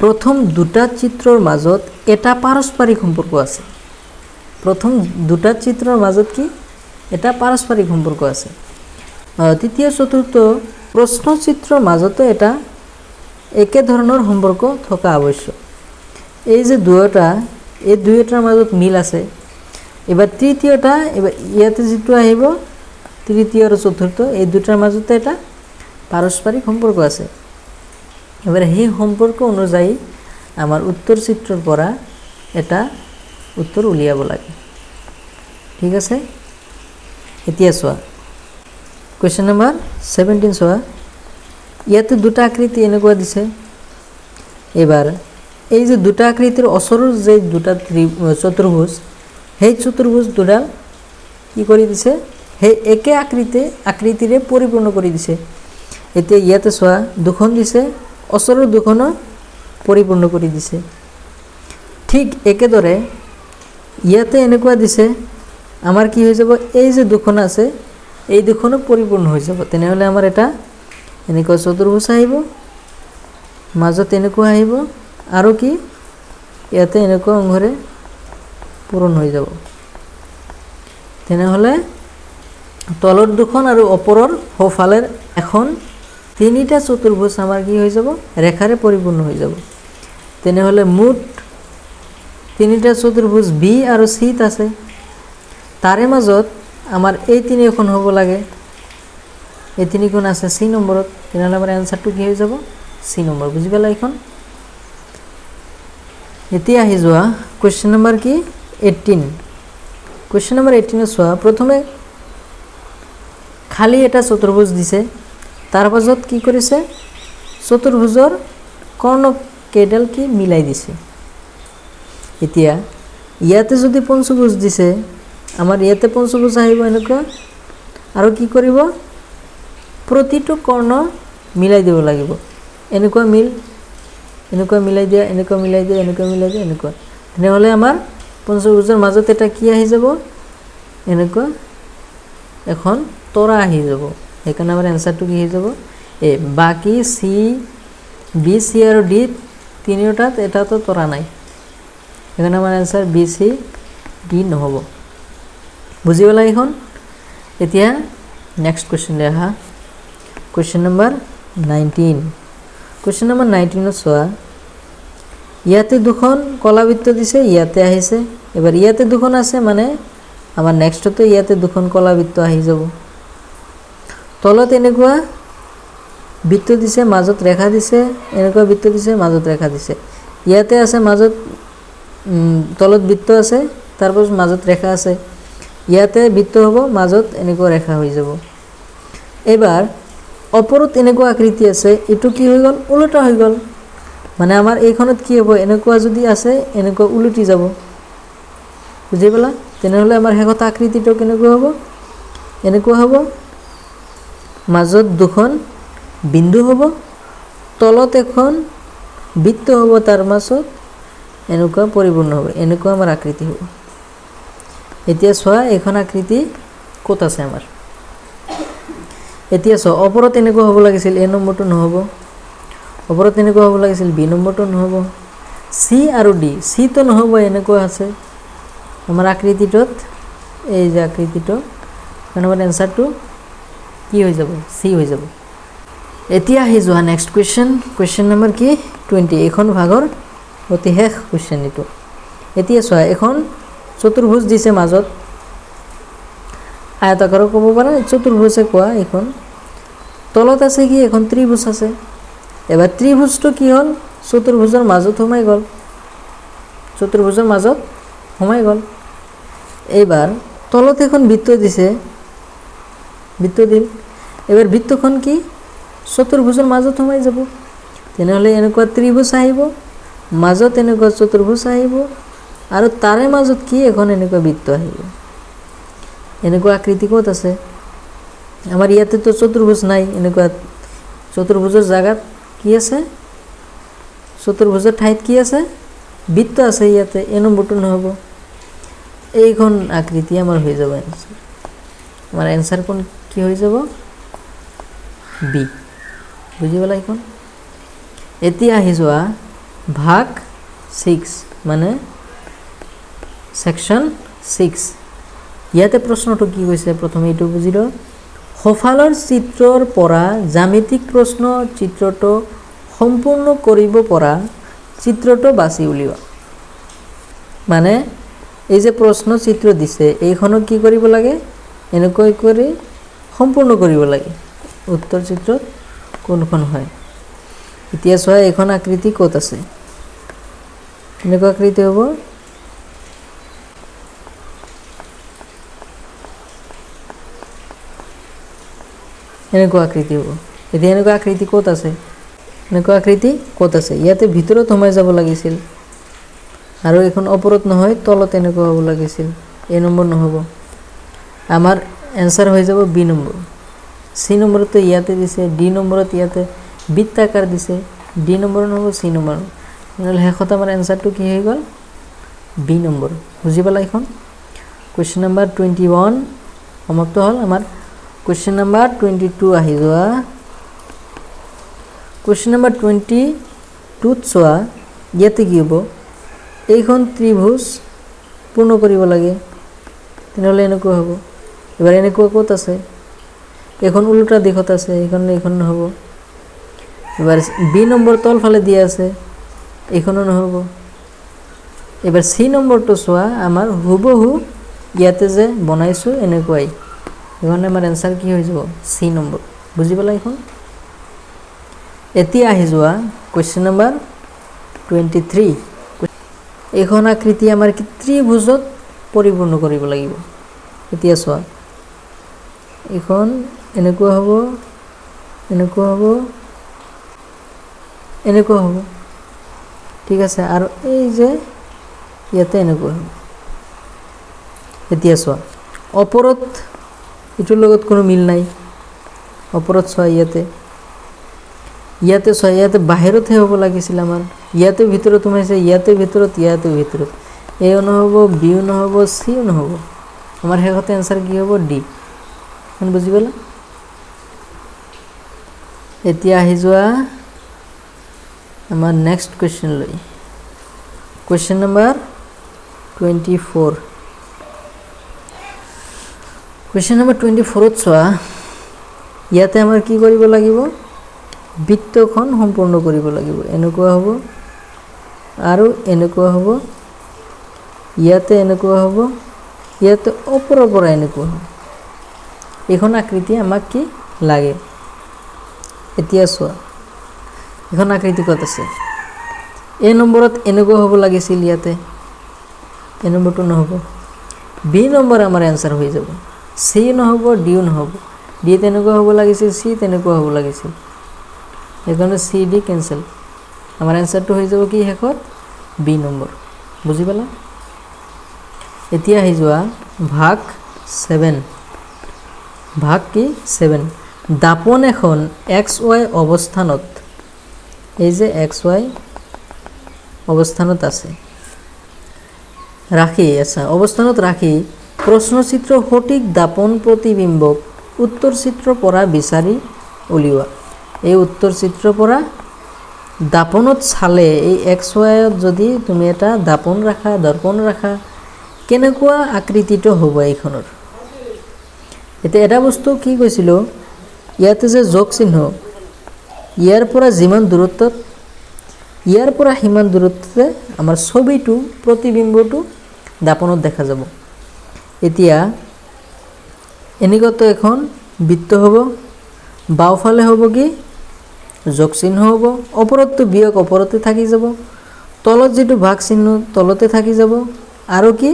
প্ৰথম দুটা চিত্ৰৰ মাজত এটা পাৰস্পৰিক সম্পৰ্ক আছে। প্ৰথম দুটা চিত্ৰৰ মাজত কি? এটা পাৰস্পৰিক সম্পৰ্ক আছে। তৃতীয় চতুৰ্থ প্ৰশ্নচিত্ৰৰ মাজতো এটা একে ধৰণৰ সম্পৰ্ক থকা আৱশ্যক। এই যে দুয়োটা, এই দুয়োটাৰ মাজত মিল আছে। এবাৰ তৃতীয়টা, এবাৰ ইয়াতে যিটো আহিব তৃতীয় আৰু চতুৰ্থ, এই দুটাৰ মাজতে এটা পাৰস্পৰিক সম্পৰ্ক আছে। এবাৰ সেই সম্পৰ্ক অনুযায়ী আমাৰ উত্তৰ চিত্ৰৰ পৰা এটা উত্তৰ উলিয়াব লাগে। ঠিক আছে? এতিয়া চোৱা কুৱেশ্যন নম্বৰ 17 চোৱা, ইয়াতে দুটা আকৃতি এনেকুৱা দিছে। এবাৰ এই যে দুটা আকৃতিৰ ওচৰৰ যে দুটা চতুৰ্ভুজ, সেই চতুৰ্ভুজ দুডাল কি কৰি দিছে? সেই একে আকৃতিৰে পৰিপূৰ্ণ কৰি দিছে। এতিয়া ইয়াতে চোৱা, দুখন দিছে, ওচৰৰ দুখনো পৰিপূৰ্ণ কৰি দিছে। ঠিক একেদৰে ইয়াতে এনেকুৱা দিছে, আমাৰ কি হৈ যাব? এই যে দুখন আছে, এই দুখনো পৰিপূৰ্ণ হৈ যাব। তেনেহ'লে আমাৰ এটা এনেকুৱা চতুৰ্ভুজ আহিব, মাজত এনেকুৱা আহিব, আৰু কি? ইয়াতে এনেকুৱা অংশৰে পূৰণ হৈ যাব। তেনেহ'লে তলৰ দুখন আৰু ওপৰৰ সোঁফালৰ এখন 3টা চতুৰ্ভুজ আমাৰ কি হৈ যাব? ৰেখাৰে পৰিপূৰ্ণ হৈ যাব। তেনেহ'লে মুঠ তিনিটা চতুৰ্ভুজ বি আৰু চিত আছে তাৰে মাজত আমাৰ এই তিনিখন হ'ব লাগে এই তিনিখন আছে সি নম্বৰত তেনেহ'লে আমাৰ এনসাৰটো কি হৈ যাব সি নম্বৰ বুজি পালা এখন এতিয়া আহি যোৱা কোৱেশ্চন নম্বৰ কি 18 কোৱেশ্চন নম্বৰ 18 চোৱা প্ৰথমে খালি এটা চতুৰ্ভুজ দিছে তাৰ পাছত কি কৰিছে চতুৰ্ভুজৰ কৰ্ণ কেডাল কি মিলাই দিছে এতিয়া ইয়াতে যদি পঞ্চভুজ দিছে আমাৰ ইয়াতে পঞ্চভুজ আহিব এনেকুৱা আৰু কি কৰিব প্ৰতিটো কৰ্ণ মিলাই দিব লাগিব এনেকুৱা মিলাই দিয়া এনেকুৱা মিলাই দিয়া এনেকুৱা মিলাই দিয়া এনেকুৱা তেনেহ'লে আমাৰ পঞ্চভুজৰ মাজত এটা কি আহি যাব এনেকুৱা এখন তৰা আহি যাব সেইকাৰণে আমাৰ এনসাৰটো কি হৈ যাব এ বাকি সি বি সি আৰু ডি তিনিওটাত এটাতো তৰা নাই সেইকাৰণে আমাৰ এনসাৰ বি সি ডি নহ'ব বুজি পালা এখন এতিয়া নেক্সট কোৱেশ্চন লৈ আহা কোৱেশ্চন নম্বৰ 19 কোৱেশ্চন নম্বৰ 19 চোৱা ইয়াতে দুখন কলাবৃত্ত দিছে ইয়াতে আহিছে এবাৰ ইয়াতে দুখন আছে মানে আমাৰ নেক্সটতে ইয়াতে দুখন কলাবৃত্ত আহি যাব তলত এনেকুৱা বৃত্ত দিছে মাজত ৰেখা দিছে এনেকুৱা বৃত্ত দিছে মাজত ৰেখা দিছে ইয়াতে আছে মাজত তলত বৃত্ত আছে তাৰপাছত মাজত ৰেখা আছে ইয়াতে বৃত্ত হ'ব মাজত এনেকুৱা ৰেখা হৈ যাব এবাৰ ওপৰত এনেকুৱা আকৃতি আছে এটো কি হৈ গ'ল উল্টা হৈ গ'ল মানে আমাৰ এইখনত কি হ'ব এনেকুৱা যদি আছে এনেকুৱা উলটি যাব বুজি পালা তেনেহ'লে আমাৰ হেকত আকৃতিটো কেনেকুৱা হ'ব এনেকুৱা হ'ব মাজত দুখন বিন্দু হ'ব তলত এখন বৃত্ত হ'ব তাৰ মাজত এনেকুৱা পৰিপূৰ্ণ হ'ব এনেকুৱা আমাৰ আকৃতি হ'ব এতিয়া চোৱা এখন আকৃতি ক'ত আছে আমাৰ এতিয়া চোৱা ওপৰত এনেকুৱা হ'ব লাগিছিল এ নম্বৰটো নহ'ব ওপৰত এনেকুৱা হ'ব লাগিছিল বি নম্বৰটো নহ'ব সি আৰু ডি সি তো নহ'ব এনেকুৱা আছে আমাৰ আকৃতিটোত এই যে আকৃতিটো কাৰণ আমাৰ এনসাৰটো কি হৈ যাব সি হৈ যাব এতিয়া আহি যোৱা নেক্সট কোৱেশ্চন নম্বৰ কি 20 এখন ভাগৰ অতি শেষ কোৱেশ্চন এটো এতিয়া চোৱা এখন চতুৰ্ভুজ দিছে মাজত আয়তাকাৰ ক'ব পাৰা চতুৰ্ভুজে কোৱা এখন তলত আছে কি এখন ত্ৰিভুজ আছে এবাৰ ত্ৰিভুজটো কি হ'ল চতুৰ্ভুজৰ মাজত সোমাই গ'ল চতুৰ্ভুজৰ মাজত সোমাই গ'ল এইবাৰ তলত এখন বৃত্ত দিছে বৃত্ত দিল এবাৰ বৃত্তখন কি চতুৰ্ভুজৰ মাজত সোমাই যাব তেনেহ'লে এনেকুৱা ত্ৰিভুজ আহিব মাজত এনেকুৱা চতুৰ্ভুজ আহিব আৰু তাৰে মাজত কি এখন এনেকুৱা বৃত্ত আহিব এনেকুৱা আকৃতি ক'ত আছে আমাৰ ইয়াতে তো চতুৰ্ভুজ নাই এনেকুৱা চতুৰ্ভুজৰ জায়গাত কি আছে চতুৰ্ভুজৰ ঠাইত কি আছে বৃত্ত আছে ইয়াতে এ নম্বৰটো নহ'ব এইখন আকৃতি আমাৰ হৈ যাব এনসাৰ আমাৰ এনসাৰ কোন কি হৈ যাব বি বুজি পালা এখন এতিয়া আহি যোৱা ভাগ 6 মানে সেকশন 6 ইয়াতে প্ৰশ্নটো কি কৈছে প্ৰথমে এইটো বুজি লও সোঁফালৰ চিত্ৰৰ পৰা জ্যামিতিক প্ৰশ্ন চিত্ৰটো সম্পূৰ্ণ কৰিব পৰা চিত্ৰটো বাছি উলিওৱা মানে এই যে প্ৰশ্ন চিত্ৰ দিছে এইখনক কি কৰিব লাগে এনেকৈ কৰি সম্পূৰ্ণ কৰিব লাগে উত্তৰ চিত্ৰত কোনখন হয় এতিয়া চোৱা এখন আকৃতি ক'ত আছে এনেকুৱা আকৃতি হ'ব এনেকুৱা আকৃতি হ'ব এতিয়া এনেকুৱা আকৃতি ক'ত আছে এনেকুৱা আকৃতি ক'ত আছে ইয়াতে ভিতৰত সোমাই যাব লাগিছিল আৰু এখন ওপৰত নহয় তলত এনেকুৱা হ'ব লাগিছিল এ নম্বৰ নহ'ব আমাৰ এনসাৰ হৈ যাব বি নম্বৰ সি নম্বৰটো ইয়াতে দিছে ডি নম্বৰত ইয়াতে বৃত্তাকাৰ দিছে ডি নম্বৰ নহ'ব সি নম্বৰ নহ'লে শেষত আমাৰ এনসাৰটো কি হৈ গ'ল বি নম্বৰ বুজি পালা এখন কোৱেশ্চন নম্বৰ 21 সমাপ্ত হ'ল আমাৰ কোৱেশ্চন নম্বৰ 22 আহি যোৱা কোৱেশ্চন নম্বৰ 22 চোৱা ইয়াতে কি হ'ব এইখন ত্ৰিভুজ পূৰ্ণ কৰিব লাগে তেনেহ'লে এনেকুৱা হ'ব এবাৰ এনেকুৱা ক'ত আছে এখন উল্টা দিশত আছে এইখন নহ'ব এবাৰ বি নম্বৰ তলফালে দিয়া আছে এইখনো নহ'ব এবাৰ সি নম্বৰটো চোৱা আমাৰ হুবহু ইয়াতে যে বনাইছোঁ এনেকুৱাই সেইকাৰণে আমাৰ এনচাৰ কি হৈ যাব সি নম্বৰ বুজি পালা এখন এতিয়া আহি যোৱা কুৱেশ্যন নম্বৰ 23 এইখন আকৃতি আমাৰ কি ত্ৰিভুজত পৰিপূৰ্ণ কৰিব লাগিব এতিয়া চোৱা এখন এনেকুৱা হ'ব এনেকুৱা হ'ব এনেকুৱা হ'ব ঠিক আছে আৰু এই যে ইয়াতে এনেকুৱা হ'ব এতিয়া চোৱা ওপৰত এটোৰ লগত কোনো মিল নাই ওপৰত চোৱা ইয়াতে চোৱা ইয়াতে বাহিৰতহে হ'ব লাগিছিল আমাৰ ইয়াতে ভিতৰত সোমাইছে ইয়াতে ভিতৰত এও নহ'ব বিও নহ'ব চিও নহ'ব আমাৰ শেষতে এনচাৰ কি হ'ব ডি বুজি পালা এতিয়া আহি যোৱা আমাৰ নেক্সট কুৱেশ্যন লৈ কুৱেশ্যন নম্বৰ 24 কুৱেশ্যন নম্বৰ 24ত চোৱা ইয়াতে আমাৰ কি কৰিব লাগিব বৃত্তখন সম্পূৰ্ণ কৰিব লাগিব এনেকুৱা হ'ব আৰু এনেকুৱা হ'ব ইয়াতে এনেকুৱা হ'ব ইয়াতে ওপৰৰ পৰা এনেকুৱা হ'ব এখন আকৃতি আমাক কি লাগে এতিয়া চোৱা এখন আকৃতি কত আছে এই নম্বৰত এনেকুৱা হ'ব লাগিছিল ইয়াতে এই নম্বৰটো নহ'ব বি নম্বৰ আমাৰ এনসাৰ হৈ যাব সি নহ'ব ডিও নহ'ব ডি তেনেকুৱা হ'ব লাগিছিল সি তেনেকুৱা হ'ব লাগিছিল সেইকাৰণে সি ডি কেনসেল আমাৰ এনসাৰটো হৈ যাব কি শেষত বি নম্বৰ বুজি পালা এতিয়া আহি যোৱা ভাগ 7 ভাগ কি 7 দাপন এখন xy অৱস্থানত এই যে xy অৱস্থানত আছে ৰাখি আছে অৱস্থানত ৰাখি প্ৰশ্নচিত্ৰ সঠিক দাপন প্ৰতিবিম্বক উত্তৰ চিত্ৰ পৰা বিচাৰি উলিওৱা এই উত্তৰ চিত্ৰ পৰা দাপনত চালে এই xy যদি তুমি এটা দাপন ৰাখা দৰ্পণ ৰাখা কেনেকুৱা আকৃতিটো হ'ব এইখনৰ এটা বস্তু কি কৈছিল ইয়াতে যে যোগ চিহ্ন ইয়াৰ পৰা যিমান দূৰত্বত ইয়াৰ পৰা হিমান দূৰত্বতে আমাৰ ছবিটো প্ৰতিবিম্বটো দাপনত দেখা যাব এতিয়া এনেকুৱাটো এখন বৃত্ত হ'ব বাওফালে হ'ব কি যোগ চিহ্ন হ'ব ওপৰতটো বিয়োগ ওপৰতে থাকি যাব তলত যেটো ভাগ চিহ্ন তলতে থাকি যাব আৰু কি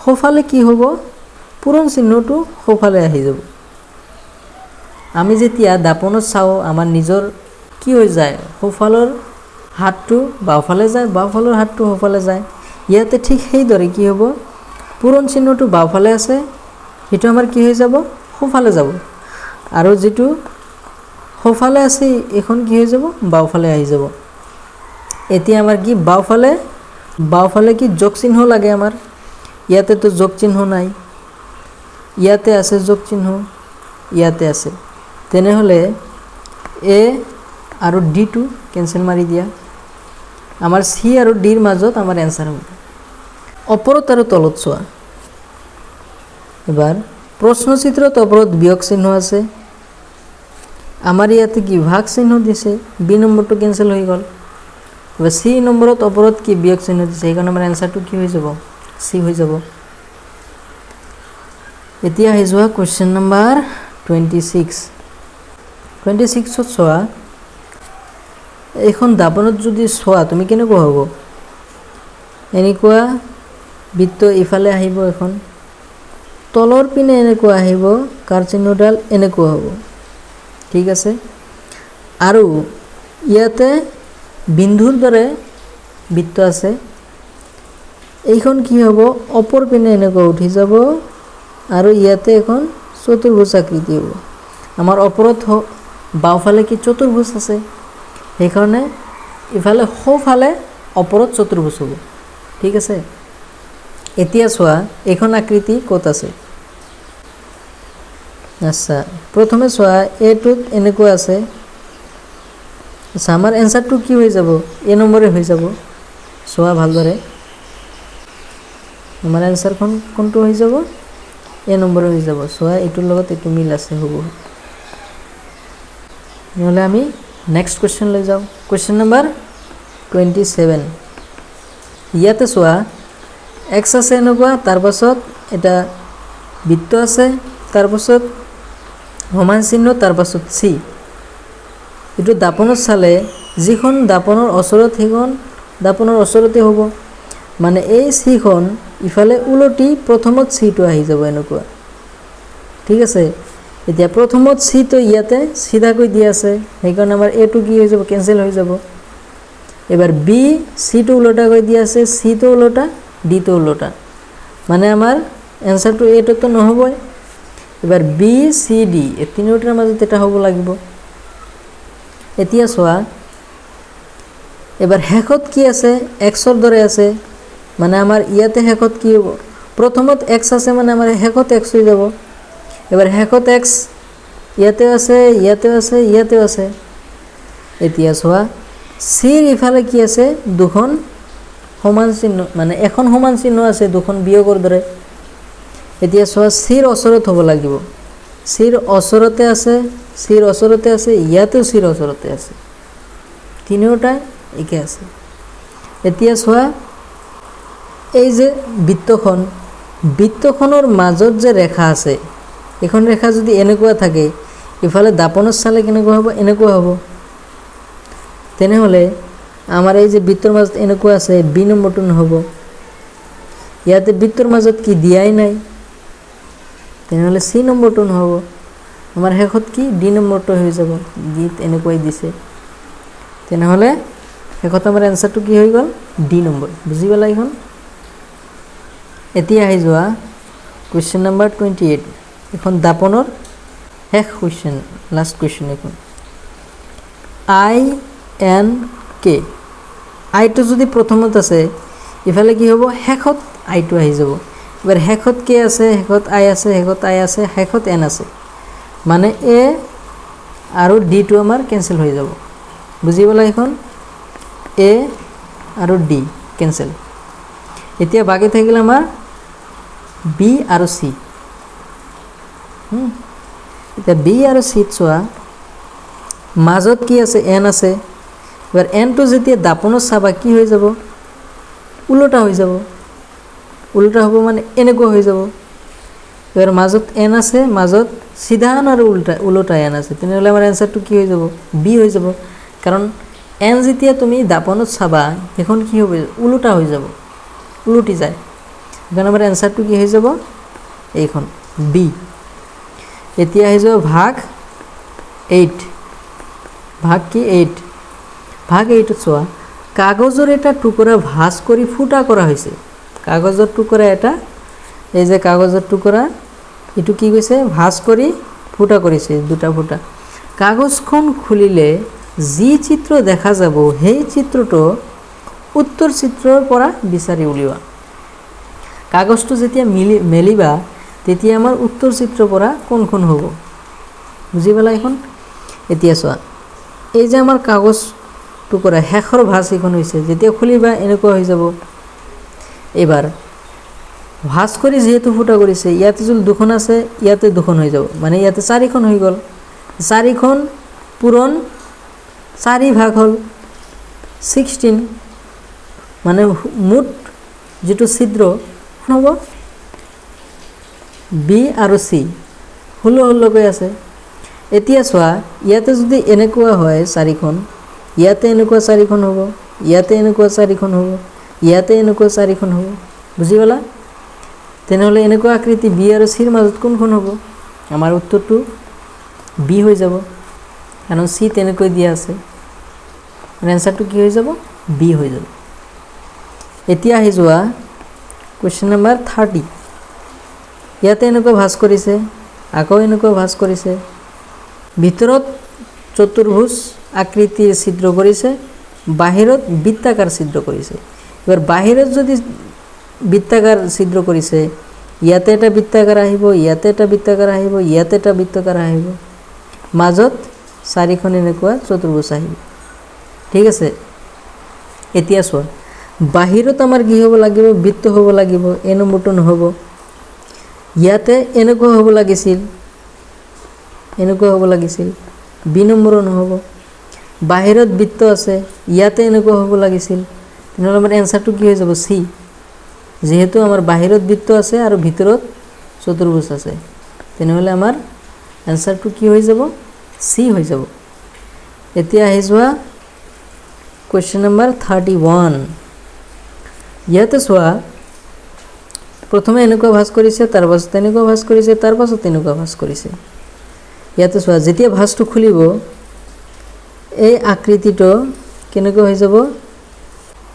সোঁফালে কি হ'ব পূৰণ চিহ্নটো সোঁফালে আহি যাব আমি যেতিয়া দাপনত চাও আমাৰ নিজৰ কি হৈ যায় সোঁফালৰ হাতটো বাওফালে যায় বাওফালৰ হাতটো সোঁফালে যায় ইয়াতে ঠিক সেইদৰে কি হ'ব পূৰণ চিহ্নটো বাওফালে আছে এটো আমাৰ কি হৈ যাব সোঁফালে যাব আৰু যেটো সোঁফালে আছে এখন কি হৈ যাব বাওফালে আহি যাব এতিয়া আমাৰ কি বাওফালে কি যোগ চিহ্ন লাগে আমাৰ ইয়াতে তো যোগ চিহ্ন নাই ইয়াতে আছে যোগ চিহ্ন ইয়াতে আছে তেনেহলে এ আৰু ডি টো কেনসেল মাৰি দিয়া আমাৰ সি আৰু ডিৰ মাজত আমাৰ এনসাৰ হ'ব ওপৰত আৰু তলত চোৱা এবাৰ প্ৰশ্নচিত্ৰত ওপৰত বিয়োগ চিহ্ন আছে আমাৰ ইয়াতে কি ভাগ চিহ্ন দিছে বি নম্বৰটো কেনসেল হৈ গ'ল এবাৰ সি নম্বৰত ওপৰত কি বিয়োগ চিহ্ন দিছে সেইকাৰণে আমাৰ এনসাৰটো কি হৈ যাব সি হৈ যাব এতিয়া আহি যোৱা কুৱেশ্যন নম্বৰ 26 26ত চোৱা এখন দাপনত যদি চোৱা তুমি কেনেকুৱা হ'ব এনেকুৱা বৃত্ত ইফালে আহিব এখন তলৰ পিনে এনেকুৱা আহিব কাৰ চিহ্নডাল এনেকুৱা হ'ব ঠিক আছে আৰু ইয়াতে বিন্দুৰ দৰে বৃত্ত আছে এইখন কি হ'ব ওপৰ পিনে এনেকুৱা উঠি যাব আৰু ইয়াতে এখন চতুৰ্ভুজ আকৃতি হ'ব আমাৰ ওপৰত বাওফালে কি চতুৰ্ভুজ আছে সেইকাৰণে ইফালে সোঁফালে ওপৰত চতুৰ্ভুজ হ'ব ঠিক আছে এতিয়া চোৱা এইখন আকৃতি ক'ত আছে আচ্ছা প্ৰথমে চোৱা এটোত এনেকুৱা আছে আচ্ছা আমাৰ এনসাৰটো কি হৈ যাব এ নম্বৰে হৈ যাব চোৱা ভালদৰে আমাৰ এনসাৰখন কোনটো হৈ যাব এ নম্বৰে হৈ যাব চোৱা এটোৰ লগত এটো মিল আছে হ'ব নহলে আমি নেক্সট কুৱেশ্যন লৈ যাওঁ কুৱেশ্যন নম্বৰ 27 ইয়াতে চোৱা এক্স আছে এনেকুৱা, তাৰপাছত এটা বৃত্ত আছে, তাৰপাছত সমান চিহ্ন, তাৰপাছত চি। এইটো দাপনত চালে যিখন দাপনৰ ওচৰত সেইখন দাপনৰ ওচৰতে হ'ব, মানে এই চিখন ইফালে উলটি প্ৰথমত চিটো আহি যাব এনেকুৱা। ঠিক আছে, এতিয়া প্ৰথমত চিটো ইয়াতে চিধাকৈ দিয়া আছে, সেইকাৰণে আমাৰ এটো কি হৈ যাব, কেঞ্চেল হৈ যাব। এবাৰ বি চিটো উলটাকৈ দিয়া আছে, চিটো উলটা, ডিটো উলটা, মানে আমাৰ এনসাৰটো এইটোতো নহ'বই। এবাৰ বি চি ডি এই তিনিটাৰ মাজত এটা হ'ব লাগিব। এতিয়া চোৱা এবাৰ শেষত কি আছে, এক্সৰ দৰে আছে, মানে আমাৰ ইয়াতে শেষত কি হ'ব, প্ৰথমত এক্স আছে মানে আমাৰ শেষত এক্স হৈ যাব। এবাৰ শেষত এক্স ইয়াতেও আছে, ইয়াতেও আছে, ইয়াতেও আছে। এতিয়া চোৱা চিৰ ইফালে কি আছে, দুখন সমান চিহ্ন, মানে এখন সমান চিহ্ন আছে, দুখন বিয়োগৰ দৰে। এতিয়া চোৱা চিৰ ওচৰত হ'ব লাগিব, চিৰ ওচৰতে আছে, চিৰ ওচৰতে আছে, ইয়াতেও চিৰ ওচৰতে আছে, তিনিওটা একে আছে। এতিয়া চোৱা এই যে বৃত্তখনৰ মাজত যে ৰেখা আছে, এখন ৰেখা যদি এনেকুৱা থাকে, ইফালে দাপনত চালে কেনেকুৱা হ'ব, এনেকুৱা হ'ব। তেনেহ'লে আমাৰ এই যে বৃত্তৰ মাজত এনেকুৱা আছে, বি নম্বৰটো নহ'ব। ইয়াতে বৃত্তৰ মাজত কি দিয়াই নাই, তেনেহ'লে চি নম্বৰটো নহ'ব। আমাৰ শেষত কি ডি নম্বৰটো হৈ যাব, ডিত এনেকুৱাই দিছে, তেনেহ'লে শেষত আমাৰ এনসাৰটো কি হৈ গ'ল, ডি নম্বৰ। বুজি পালা এইখন? এতিয়া আহি যোৱা কুৱেশ্যন নম্বৰ 28, এখন দাপনৰ শেষ কুৱেশ্যন, লাষ্ট কুৱেশ্যন এখন। আই এন কে, আইটো যদি প্ৰথমত আছে, ইফালে কি হ'ব, শেষত আইটো আহি যাব। এবাৰ শেষত কে আছে, শেষত আই আছে, শেষত আই আছে, শেষত এন আছে, মানে এ আৰু ডিটো আমাৰ কেঞ্চেল হৈ যাব। বুজি পালা এইখন? এ আৰু ডি কেঞ্চেল। এতিয়া বাকী থাকিল আমাৰ বি আৰু চি। এতিয়া বি আৰু চিত চোৱা মাজত কি আছে, এন আছে। এবাৰ এনটো যেতিয়া দাপনত চাবা কি হৈ যাব, ওলোটা হৈ যাব। ওলোটা হ'ব মানে এনেকুৱা হৈ যাব। এবাৰ মাজত এন আছে, মাজত চিধা আৰু ওলোটা এন আছে, তেনেহ'লে আমাৰ এনসাৰটো কি হৈ যাব, বি হৈ যাব। কাৰণ এন যেতিয়া তুমি দাপনত চাবা, সেইখন কি হ'ব, ওলোটা হৈ যাব, ওলটি যায়। সেইকাৰণে আমাৰ এনসাৰটো কি হৈ যাব, এইখন বি। এতিয়া আহি যাব ভাগ 8, ভাগ কি 8, ভাগ 8ত চোৱা কাগজৰ এটা টুকুৰা ভাঁজ কৰি ফুটা কৰা হৈছে। কাগজৰ টুকুৰা এটা, এই যে কাগজৰ টুকুৰা, এইটো কি কৈছে, ভাঁজ কৰি ফুটা কৰিছে, দুটা ফুটা। কাগজখন খুলিলে যি চিত্ৰ দেখা যাব, সেই চিত্ৰটো উত্তৰ চিত্ৰৰ পৰা বিচাৰি উলিওৱা। কাগজটো যেতিয়া মেলিবা, তেতিয়া আমাৰ উত্তৰ চিত্ৰৰ পৰা কোনখন হ'ব। বুজি পালা এইখন? এতিয়া চোৱা এই যে আমাৰ কাগজ টুকুৰা শেষৰ ভাঁজ এইখন হৈছে, যেতিয়া খুলিবা এনেকুৱা হৈ যাব। এবাৰ ভাঁজ কৰি যিহেতু ফুটা কৰিছে, ইয়াতে যদি দুখন আছে, ইয়াতে দুখন হৈ যাব, মানে ইয়াতে 4খন হৈ গ'ল। 4খন পূৰণ 4 ভাগ হ'ল 16, মানে মুঠ যিটো ছিদ্ৰ হ'ব বি আৰু চি 16কৈ আছে। এতিয়া চোৱা ইয়াতে যদি এনেকুৱা হয় 4খন, ইয়াতে এনেকুৱা 4খন হ'ব, ইয়াতে এনেকুৱা 4খন হ'ব, ইয়াতে এনেকুৱা 4খন হ'ব। বুজি পালা? তেনেহ'লে এনেকুৱা আকৃতি বি আৰু চিৰ মাজত কোনখন হ'ব? আমাৰ উত্তৰটো বি হৈ যাব, কাৰণ চি তেনেকৈ দিয়া আছে। এনসাৰটো কি হৈ যাব? বি হৈ যাব। এতিয়া আহি যোৱা কুৱেশ্যন নম্বৰ 30। ইয়াতে এনেকুৱা ভাঁজ কৰিছে, আকৌ এনেকুৱা ভাঁজ কৰিছে, ভিতৰত চতুৰ্ভুজ আকৃতিৰ ছিদ্ৰ কৰিছে, বাহিৰত বৃত্তাকাৰ ছিদ্ৰ কৰিছে। এবাৰ বাহিৰত যদি বৃত্তাকাৰ ছিদ্ৰ কৰিছে, ইয়াতে এটা বৃত্তাকাৰ আহিব, ইয়াতে এটা বৃত্তাকাৰ আহিব, ইয়াতে এটা বৃত্তাকাৰ আহিব, মাজত 4খন এনেকুৱা চতুৰ্ভুজ আহিব। ঠিক আছে? এতিয়া চোৱা বাহিৰত আমাৰ কি হ'ব লাগিব, বৃত্ত হ'ব লাগিব, এ নম্বৰটো নহ'ব। ইয়াতে এনেকুৱা হ'ব লাগিছিল, এনেকুৱা হ'ব লাগিছিল, বি নম্বৰো নহ'ব। বাহিৰত বৃত্ত আছে, ইয়াতে এনেকুৱা হ'ব লাগিছিল, তেনেহ'লে আমাৰ এনসাৰটো কি হৈ যাব সি যেহেতু আমাৰ বাহিৰত বৃত্ত আছে আৰু ভিতৰত চতুৰ্ভুজ আছে তেনেহ'লে আমাৰ এনসাৰটো কি হৈ যাব সি হৈ যাব এতিয়া আহি যোৱা কোৱেশ্চন নম্বৰ 31 ইয়াতে চোৱা প্ৰথমে এনেকুৱা ভাঁজ কৰিছে তাৰ পাছত এনেকুৱা ভাঁজ কৰিছে তাৰ পাছত এনেকুৱা ভাঁজ কৰিছে ইয়াতে চোৱা যেতিয়া ভাঁজটো খুলিব এই আকৃতিটো কেনেকুৱা হৈ যাব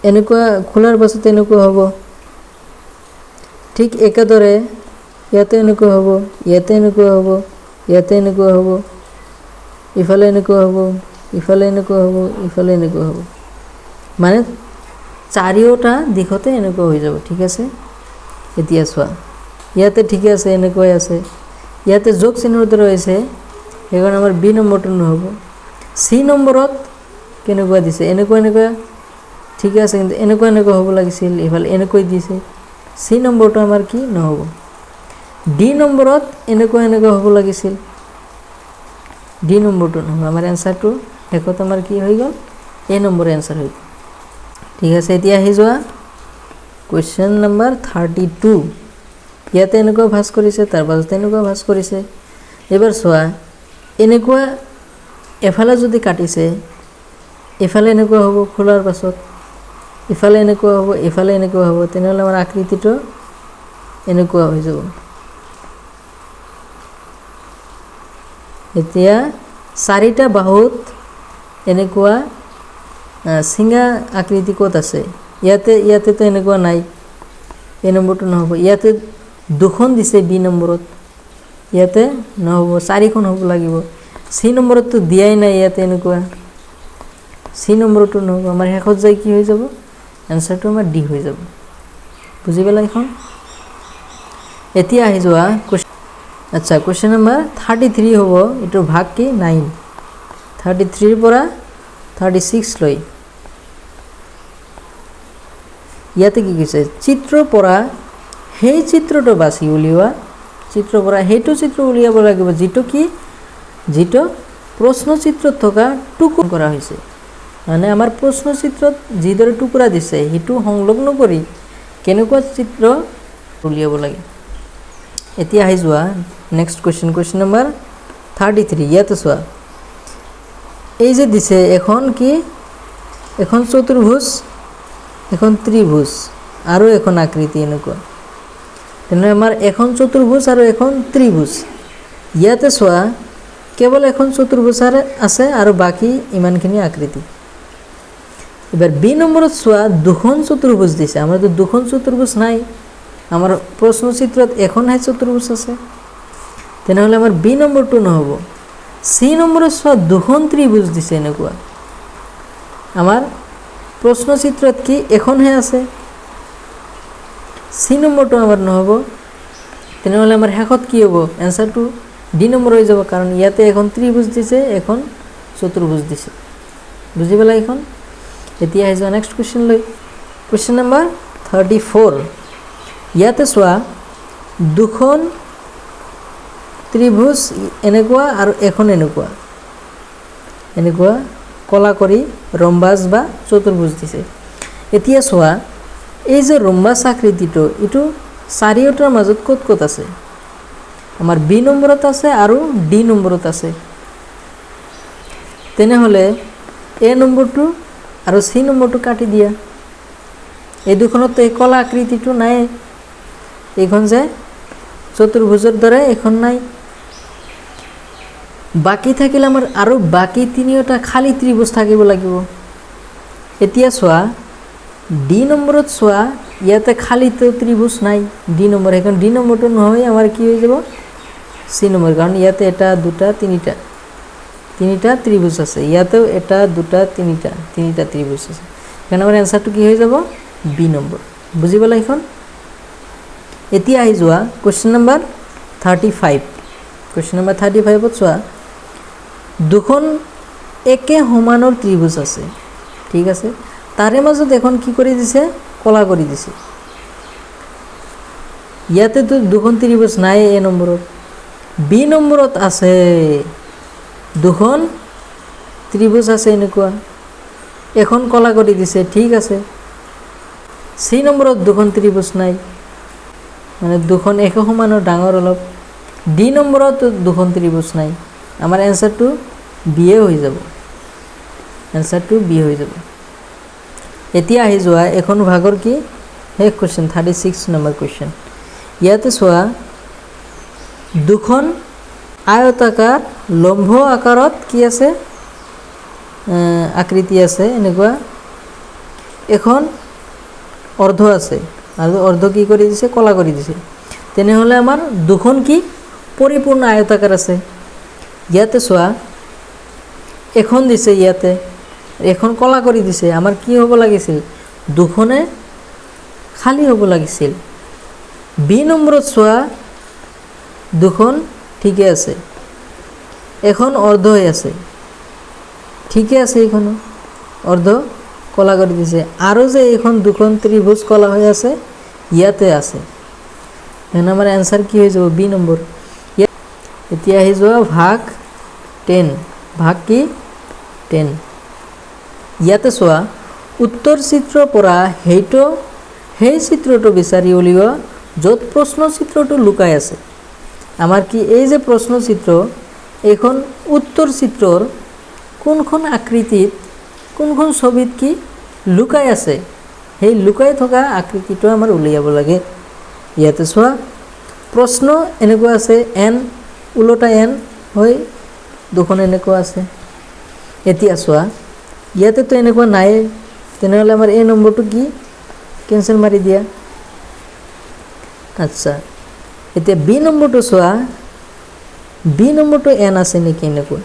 এনেকুৱা খোলাৰ পাছত এনেকুৱা হ'ব ঠিক একেদৰে ইয়াতে এনেকুৱা হ'ব ইয়াতে এনেকুৱা হ'ব ইয়াতে এনেকুৱা হ'ব ইফালে এনেকুৱা হ'ব ইফালে এনেকুৱা হ'ব ইফালে এনেকুৱা হ'ব মানে চাৰিওটা দিশতে এনেকুৱা হৈ যাব ঠিক আছে এতিয়া চোৱা ইয়াতে ঠিক আছে এনেকৈ আছে ইয়াতে যোগ চিহ্নৰ দৰে হৈছে সেইকাৰণে আমাৰ বি নম্বৰটো নহ'ব সি নম্বৰত কেনেকুৱা দিছে এনেকুৱা এনেকুৱা ঠিক আছে কিন্তু এনেকুৱা এনেকুৱা হ'ব লাগিছিল ইফালে এনেকৈ দিছে সি নম্বৰটো আমাৰ কি নহ'ব ডি নম্বৰত এনেকুৱা এনেকুৱা হ'ব লাগিছিল ডি নম্বৰটো নহ'ব আমাৰ এনসাৰটো শেষত আমাৰ কি হৈ গ'ল এ নম্বৰ এনসাৰ হৈ গ'ল ঠিক আছে এতিয়া আহি যোৱা কোৱেশ্চন নম্বৰ 32 ইয়াতে এনেকুৱা ভাঁজ কৰিছে তাৰ পাছত এনেকুৱা ভাঁজ কৰিছে এবাৰ চোৱা এনেকুৱা এফালে যদি কাটিছে এফালে এনেকুৱা হ'ব খোলাৰ পাছত ইফালে এনেকুৱা হ'ব এফালে এনেকুৱা হ'ব তেনেহ'লে আমাৰ আকৃতিটো এনেকুৱা হৈ যাব এতিয়া চাৰিটা বাহুত এনেকুৱা সিংহা আকৃতি ক'ত আছে ইয়াতে তো এনেকুৱা নাই এ নম্বৰটো নহ'ব ইয়াতে দুখন দিছে বি নম্বৰত ইয়াতে নহ'ব চাৰিখন হ'ব লাগিব সি নম্বৰততো দিয়াই নাই ইয়াতে এনেকুৱা সি নম্বৰটো নহ'ব আমাৰ শেষত যাই কি হৈ যাব এনসাৰটো আমাৰ ডি হৈ যাব বুজি পালা এখন এতিয়া আহি যোৱা আচ্ছা কোৱেশ্চন নম্বৰ 33 হ'ব এটোৰ ভাগ কি 9 33 পৰা 36 লৈ ইয়াতে কি কৈছে চিত্ৰৰ পৰা সেই চিত্ৰটো বাছি উলিওৱা চিত্ৰৰ পৰা সেইটো চিত্ৰ উলিয়াব লাগিব যিটো প্ৰশ্ন চিত্ৰত থকা টুকুৰা কৰা হৈছে মানে আমাৰ প্ৰশ্ন চিত্ৰত যিদৰে টুকুৰা দিছে সেইটো সংলগ্ন কৰি কেনেকুৱা চিত্ৰ উলিয়াব লাগে এতিয়া আহি যোৱা নেক্সট কোৱেশ্চন নম্বৰ 33 ইয়াতে চোৱা এই যে দিছে এখন কি এখন চতুৰ্ভুজ এখন ত্ৰিভুজ আৰু এখন আকৃতি এনেকুৱা তেনে আমাৰ এখন চতুৰ্ভুজ আৰু এখন ত্ৰিভুজ ইয়াতে চোৱা কেৱল এখন চতুৰ্ভুজ আছে আৰু বাকি ইমানখিনি আকৃতি এবাৰ বি নম্বৰত চোৱা দুখন চতুৰ্ভুজ দিছে আমাৰতো দুখন চতুৰ্ভুজ নাই আমাৰ প্ৰশ্ন চিত্ৰত এখনহে চতুৰ্ভুজ আছে তেনেহ'লে আমাৰ বি নম্বৰটো নহ'ব সি নম্বৰত চোৱা দুখন ত্ৰিভুজ দিছে এনেকুৱা আমাৰ প্ৰশ্ন চিত্ৰত কি এখনহে আছে সি নম্বৰটো আমাৰ নহ'ব তেনেহ'লে আমাৰ শেষত কি হ'ব এনসাৰটো ডি নম্বৰ হৈ যাব কাৰণ ইয়াতে এখন ত্ৰিভুজ দিছে এখন চতুৰ্ভুজ দিছে বুজি পালা এখন এতিয়া আহি যোৱা নেক্সট কোৱেশ্চন লৈ কোৱেশ্চন নম্বৰ 34 ইয়াতে চোৱা দুখন ত্ৰিভুজ এনেকুৱা আৰু এখন এনেকুৱা কলা কৰি ৰম্বাস বা চতুৰ্ভুজ দিছে এতিয়া চোৱা এই যে ৰম্বাস আকৃতিটো এটো চাৰিওটাৰ মাজত ক'ত আছে আমাৰ বি নম্বৰত আছে আৰু ডি নম্বৰত আছে তেনেহ'লে এ নম্বৰটো আৰু সি নম্বৰটো কাটি দিয়া এই দুখনত এই কলা আকৃতিটো নাই এইখন যে চতুৰ্ভুজৰ দৰে এখন নাই বাকি থাকিলে আমাৰ আৰু বাকি তিনিটা খালি ত্ৰিভুজ থাকিব লাগিব এতিয়া চোৱা ডি নম্বৰত চোৱা ইয়াতে খালি ত্ৰিভুজ নাই ডি নম্বৰ এখন ডি নম্বৰটো নহয় আমাৰ কি হৈ যাব সি নম্বৰ কাৰণ ইয়াতে এটা দুটা তিনিটা ত্ৰিভুজ আছে ইয়াতেও এটা দুটা তিনিটা ত্ৰিভুজ আছে কাৰণ আমাৰ এনসাৰটো কি হৈ যাব বি নম্বৰ বুজি পালা এখন এতিয়া আহি যোৱা কোৱেশ্চন নম্বৰ 35 কোৱেশ্চন নম্বৰ 35 ত চোৱা দুখন একে সমানৰ ত্ৰিভুজ আছে ঠিক আছে তাৰে মাজত এখন কি কৰি দিছে কলা কৰি দিছে ইয়াতে তো দুখন ত্ৰিভুজ নাই এ নম্বৰত বি নম্বৰত আছে দুখন ত্ৰিভুজ আছে এনেকুৱা এখন কলা কৰি দিছে ঠিক আছে চি নম্বৰত দুখন ত্ৰিভুজ নাই, মানে দুখন একে সমানৰ ডাঙৰ অলপ। ডি নম্বৰত দুখন ত্ৰিভুজ নাই। আমাৰ এনসাৰটো বিয়ে হৈ যাব, এনসাৰটো বি হৈ যাব। এতিয়া আহি যোৱা এখন ভাগৰ কি শেষ কুৱেশ্যন 36 নম্বৰ কুৱেশ্যন। ইয়াতে চোৱা দুখন আয়তাকাৰ লম্ব আকাৰত কি আছে আকৃতি আছে এনেকুৱা এখন অৰ্ধ আছে আৰু অৰ্ধ কি কৰি দিছে কলা কৰি দিছে। তেনেহ'লে আমাৰ দুখন কি পৰিপূৰ্ণ আয়তাকাৰ আছে। ইয়াতে চোৱা এখন দিছে, ইয়াতে এখন কলা কৰি দিছে। আমাৰ কি হ'ব লাগিছিল দুখনে খালী হ'ব লাগিছিল। বি নম্বৰত চোৱা দুখন ঠিকে আছে, এখন অৰ্ধ হৈ আছে, ঠিকে আছে, এইখনো অৰ্ধ কলা কৰি দিছে। আৰু যে এইখন দুখন ত্ৰিভুজ কলা হৈ আছে ইয়াতে আছে, এনে আমাৰ এনসাৰ কি হৈ যাব বি নম্বৰ। এতিয়া আহি যোৱা ভাগ 10, ভাগ কি 10। ইয়াতে চোৱা উত্তৰ চিত্ৰৰ পৰা সেই চিত্ৰটো বিচাৰি উলিওৱা য'ত প্ৰশ্ন চিত্ৰটো লুকাই আছে। আমাৰ কি এই যে প্ৰশ্ন চিত্ৰ এইখন উত্তৰ চিত্ৰৰ কোনখন আকৃতিত কোনখন ছবিত কি লুকাই আছে, সেই লুকাই থকা আকৃতিটো আমাৰ উলিয়াব লাগে। ইয়াতে চোৱা প্ৰশ্ন এনেকুৱা আছে এন উলটা এন হৈ দুখন এনেকুৱা আছে। এতিয়া চোৱা ইয়াতেতো এনেকুৱা নাই, তেনেহ'লে আমাৰ এই নম্বৰটো কি কেনচেল মাৰি দিয়া। আচ্ছা এতিয়া বি নম্বৰটো চোৱা, বি নম্বৰটো এন আছে নেকি এনেকুৱা,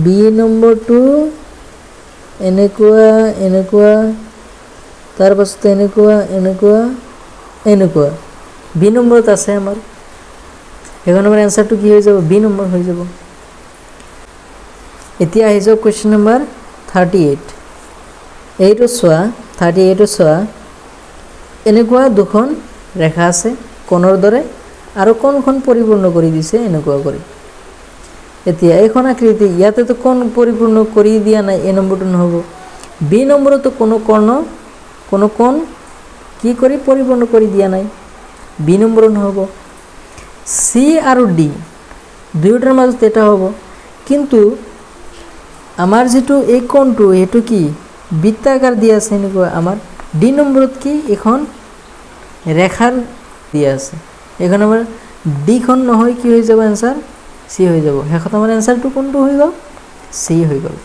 বি নম্বৰটো এনেকুৱা এনেকুৱা তাৰপাছত এনেকুৱা এনেকুৱা এনেকুৱা বি নম্বৰত আছে আমাৰ। সেইখন আমাৰ এনসাৰটো কি হৈ যাব বি নম্বৰ হৈ যাব। এতিয়া আহি যাওক কুৱেশ্যন নম্বৰ 38। এইটো চোৱা 38 চোৱা এনেকুৱা দুখন ৰেখা আছে কোণৰ দৰে আৰু কোণখন পৰিপূৰ্ণ কৰি দিছে এনেকুৱা কৰি। এতিয়া এইখন আকৃতি ইয়াতেতো কোণ পৰিপূৰ্ণ কৰি দিয়া নাই, এই নম্বৰটো নহ'ব। বি নম্বৰতো কোনো কোণ কি কৰি পৰিপূৰ্ণ কৰি দিয়া নাই, বি নম্বৰ নহ'ব। চি আৰু ডি দুয়োটাৰ মাজত এটা হ'ব, কিন্তু আমাৰ যিটো এই কোণটো সেইটো কি বৃত্তাকাৰ দিয়া আছে এনেকুৱা। আমাৰ ডি নম্বৰত কি এখন ৰেখাৰ দিয়া আছে, এইখন আমাৰ ডিখন নহয় কি হৈ যাব এনসাৰ চি হৈ যাব। শেষত আমাৰ এনসাৰটো কোনটো হৈ গ'ল চি হৈ গ'ল।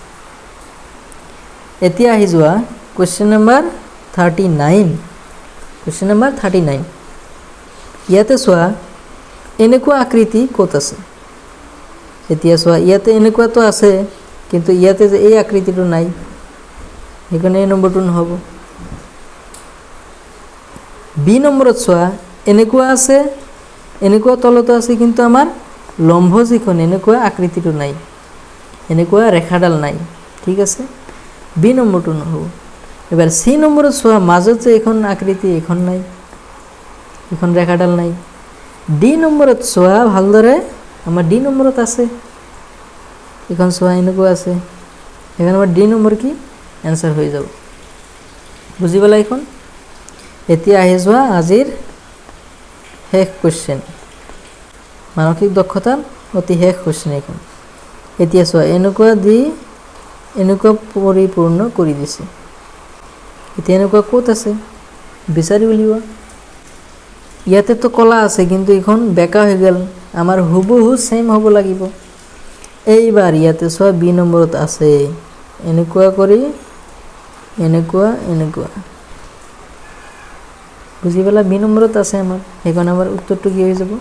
এতিয়া আহি যোৱা কুৱেশ্যন নম্বৰ 39। কুৱেশ্যন নম্বৰ 39 ইয়াতে চোৱা এনেকুৱা আকৃতি ক'ত আছে। এতিয়া চোৱা ইয়াতে এনেকুৱাতো আছে, কিন্তু ইয়াতে যে এই আকৃতিটো নাই, সেইকাৰণে এই নম্বৰটো নহ'ব। বি নম্বৰত চোৱা এনেকুৱা আছে, এনেকুৱা তলতো আছে, কিন্তু আমাৰ লম্ব যিখন এনেকুৱা আকৃতিটো নাই, এনেকুৱা ৰেখাডাল নাই, ঠিক আছে, বি নম্বৰটো নহ'ব। এবাৰ চি নম্বৰত চোৱা মাজত যে এইখন আকৃতি এইখন নাই, এইখন ৰেখাডাল নাই। ডি নম্বৰত চোৱা ভালদৰে, আমাৰ ডি নম্বৰত আছে, এইখন চোৱা এনেকুৱা আছে, সেইকাৰণে আমাৰ ডি নম্বৰ কি এনসাৰ হৈ যাব। বুজি পালা এইখন। এতিয়া আহি যোৱা আজিৰ শেষ কুৱেশ্যন, মানসিক দক্ষতাৰ অতি শেষ কুৱেশ্যন এইখন। এতিয়া চোৱা এনেকুৱা দি এনেকুৱা পৰিপূৰ্ণ কৰি দিছে। এতিয়া এনেকুৱা ক'ত আছে বিচাৰি উলিওৱা। ইয়াতেতো কলা আছে, কিন্তু এইখন বেকা হৈ গ'ল, আমাৰ হুবহু ছেম হ'ব লাগিব। এইবাৰ ইয়াতে চোৱা বি নম্বৰত আছে এনেকুৱা কৰি এনেকুৱা এনেকুৱা, বুজি পালা, বি নম্বৰত আছে আমাৰ, সেইকাৰণে আমাৰ উত্তৰটো কি হৈ যাব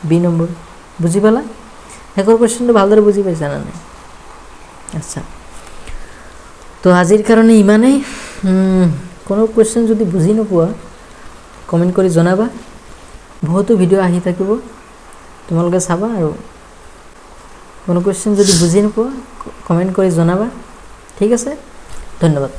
বি নম্বৰ। বুজি পালা, শেষৰ কুৱেশ্যনটো ভালদৰে বুজি পাইছা নে নাই। আচ্ছা তো আজিৰ কাৰণে ইমানেই। কোনো কুৱেশ্যন যদি বুজি নোপোৱা কমেণ্ট কৰি জনাবা, বহুতো ভিডিঅ' আহি থাকিব তোমালোকে চাবা, আৰু কোনো কুৱেশ্যন যদি বুজি নোপোৱা কমেণ্ট কৰি জনাবা, ঠিক আছে, ধন্যবাদ।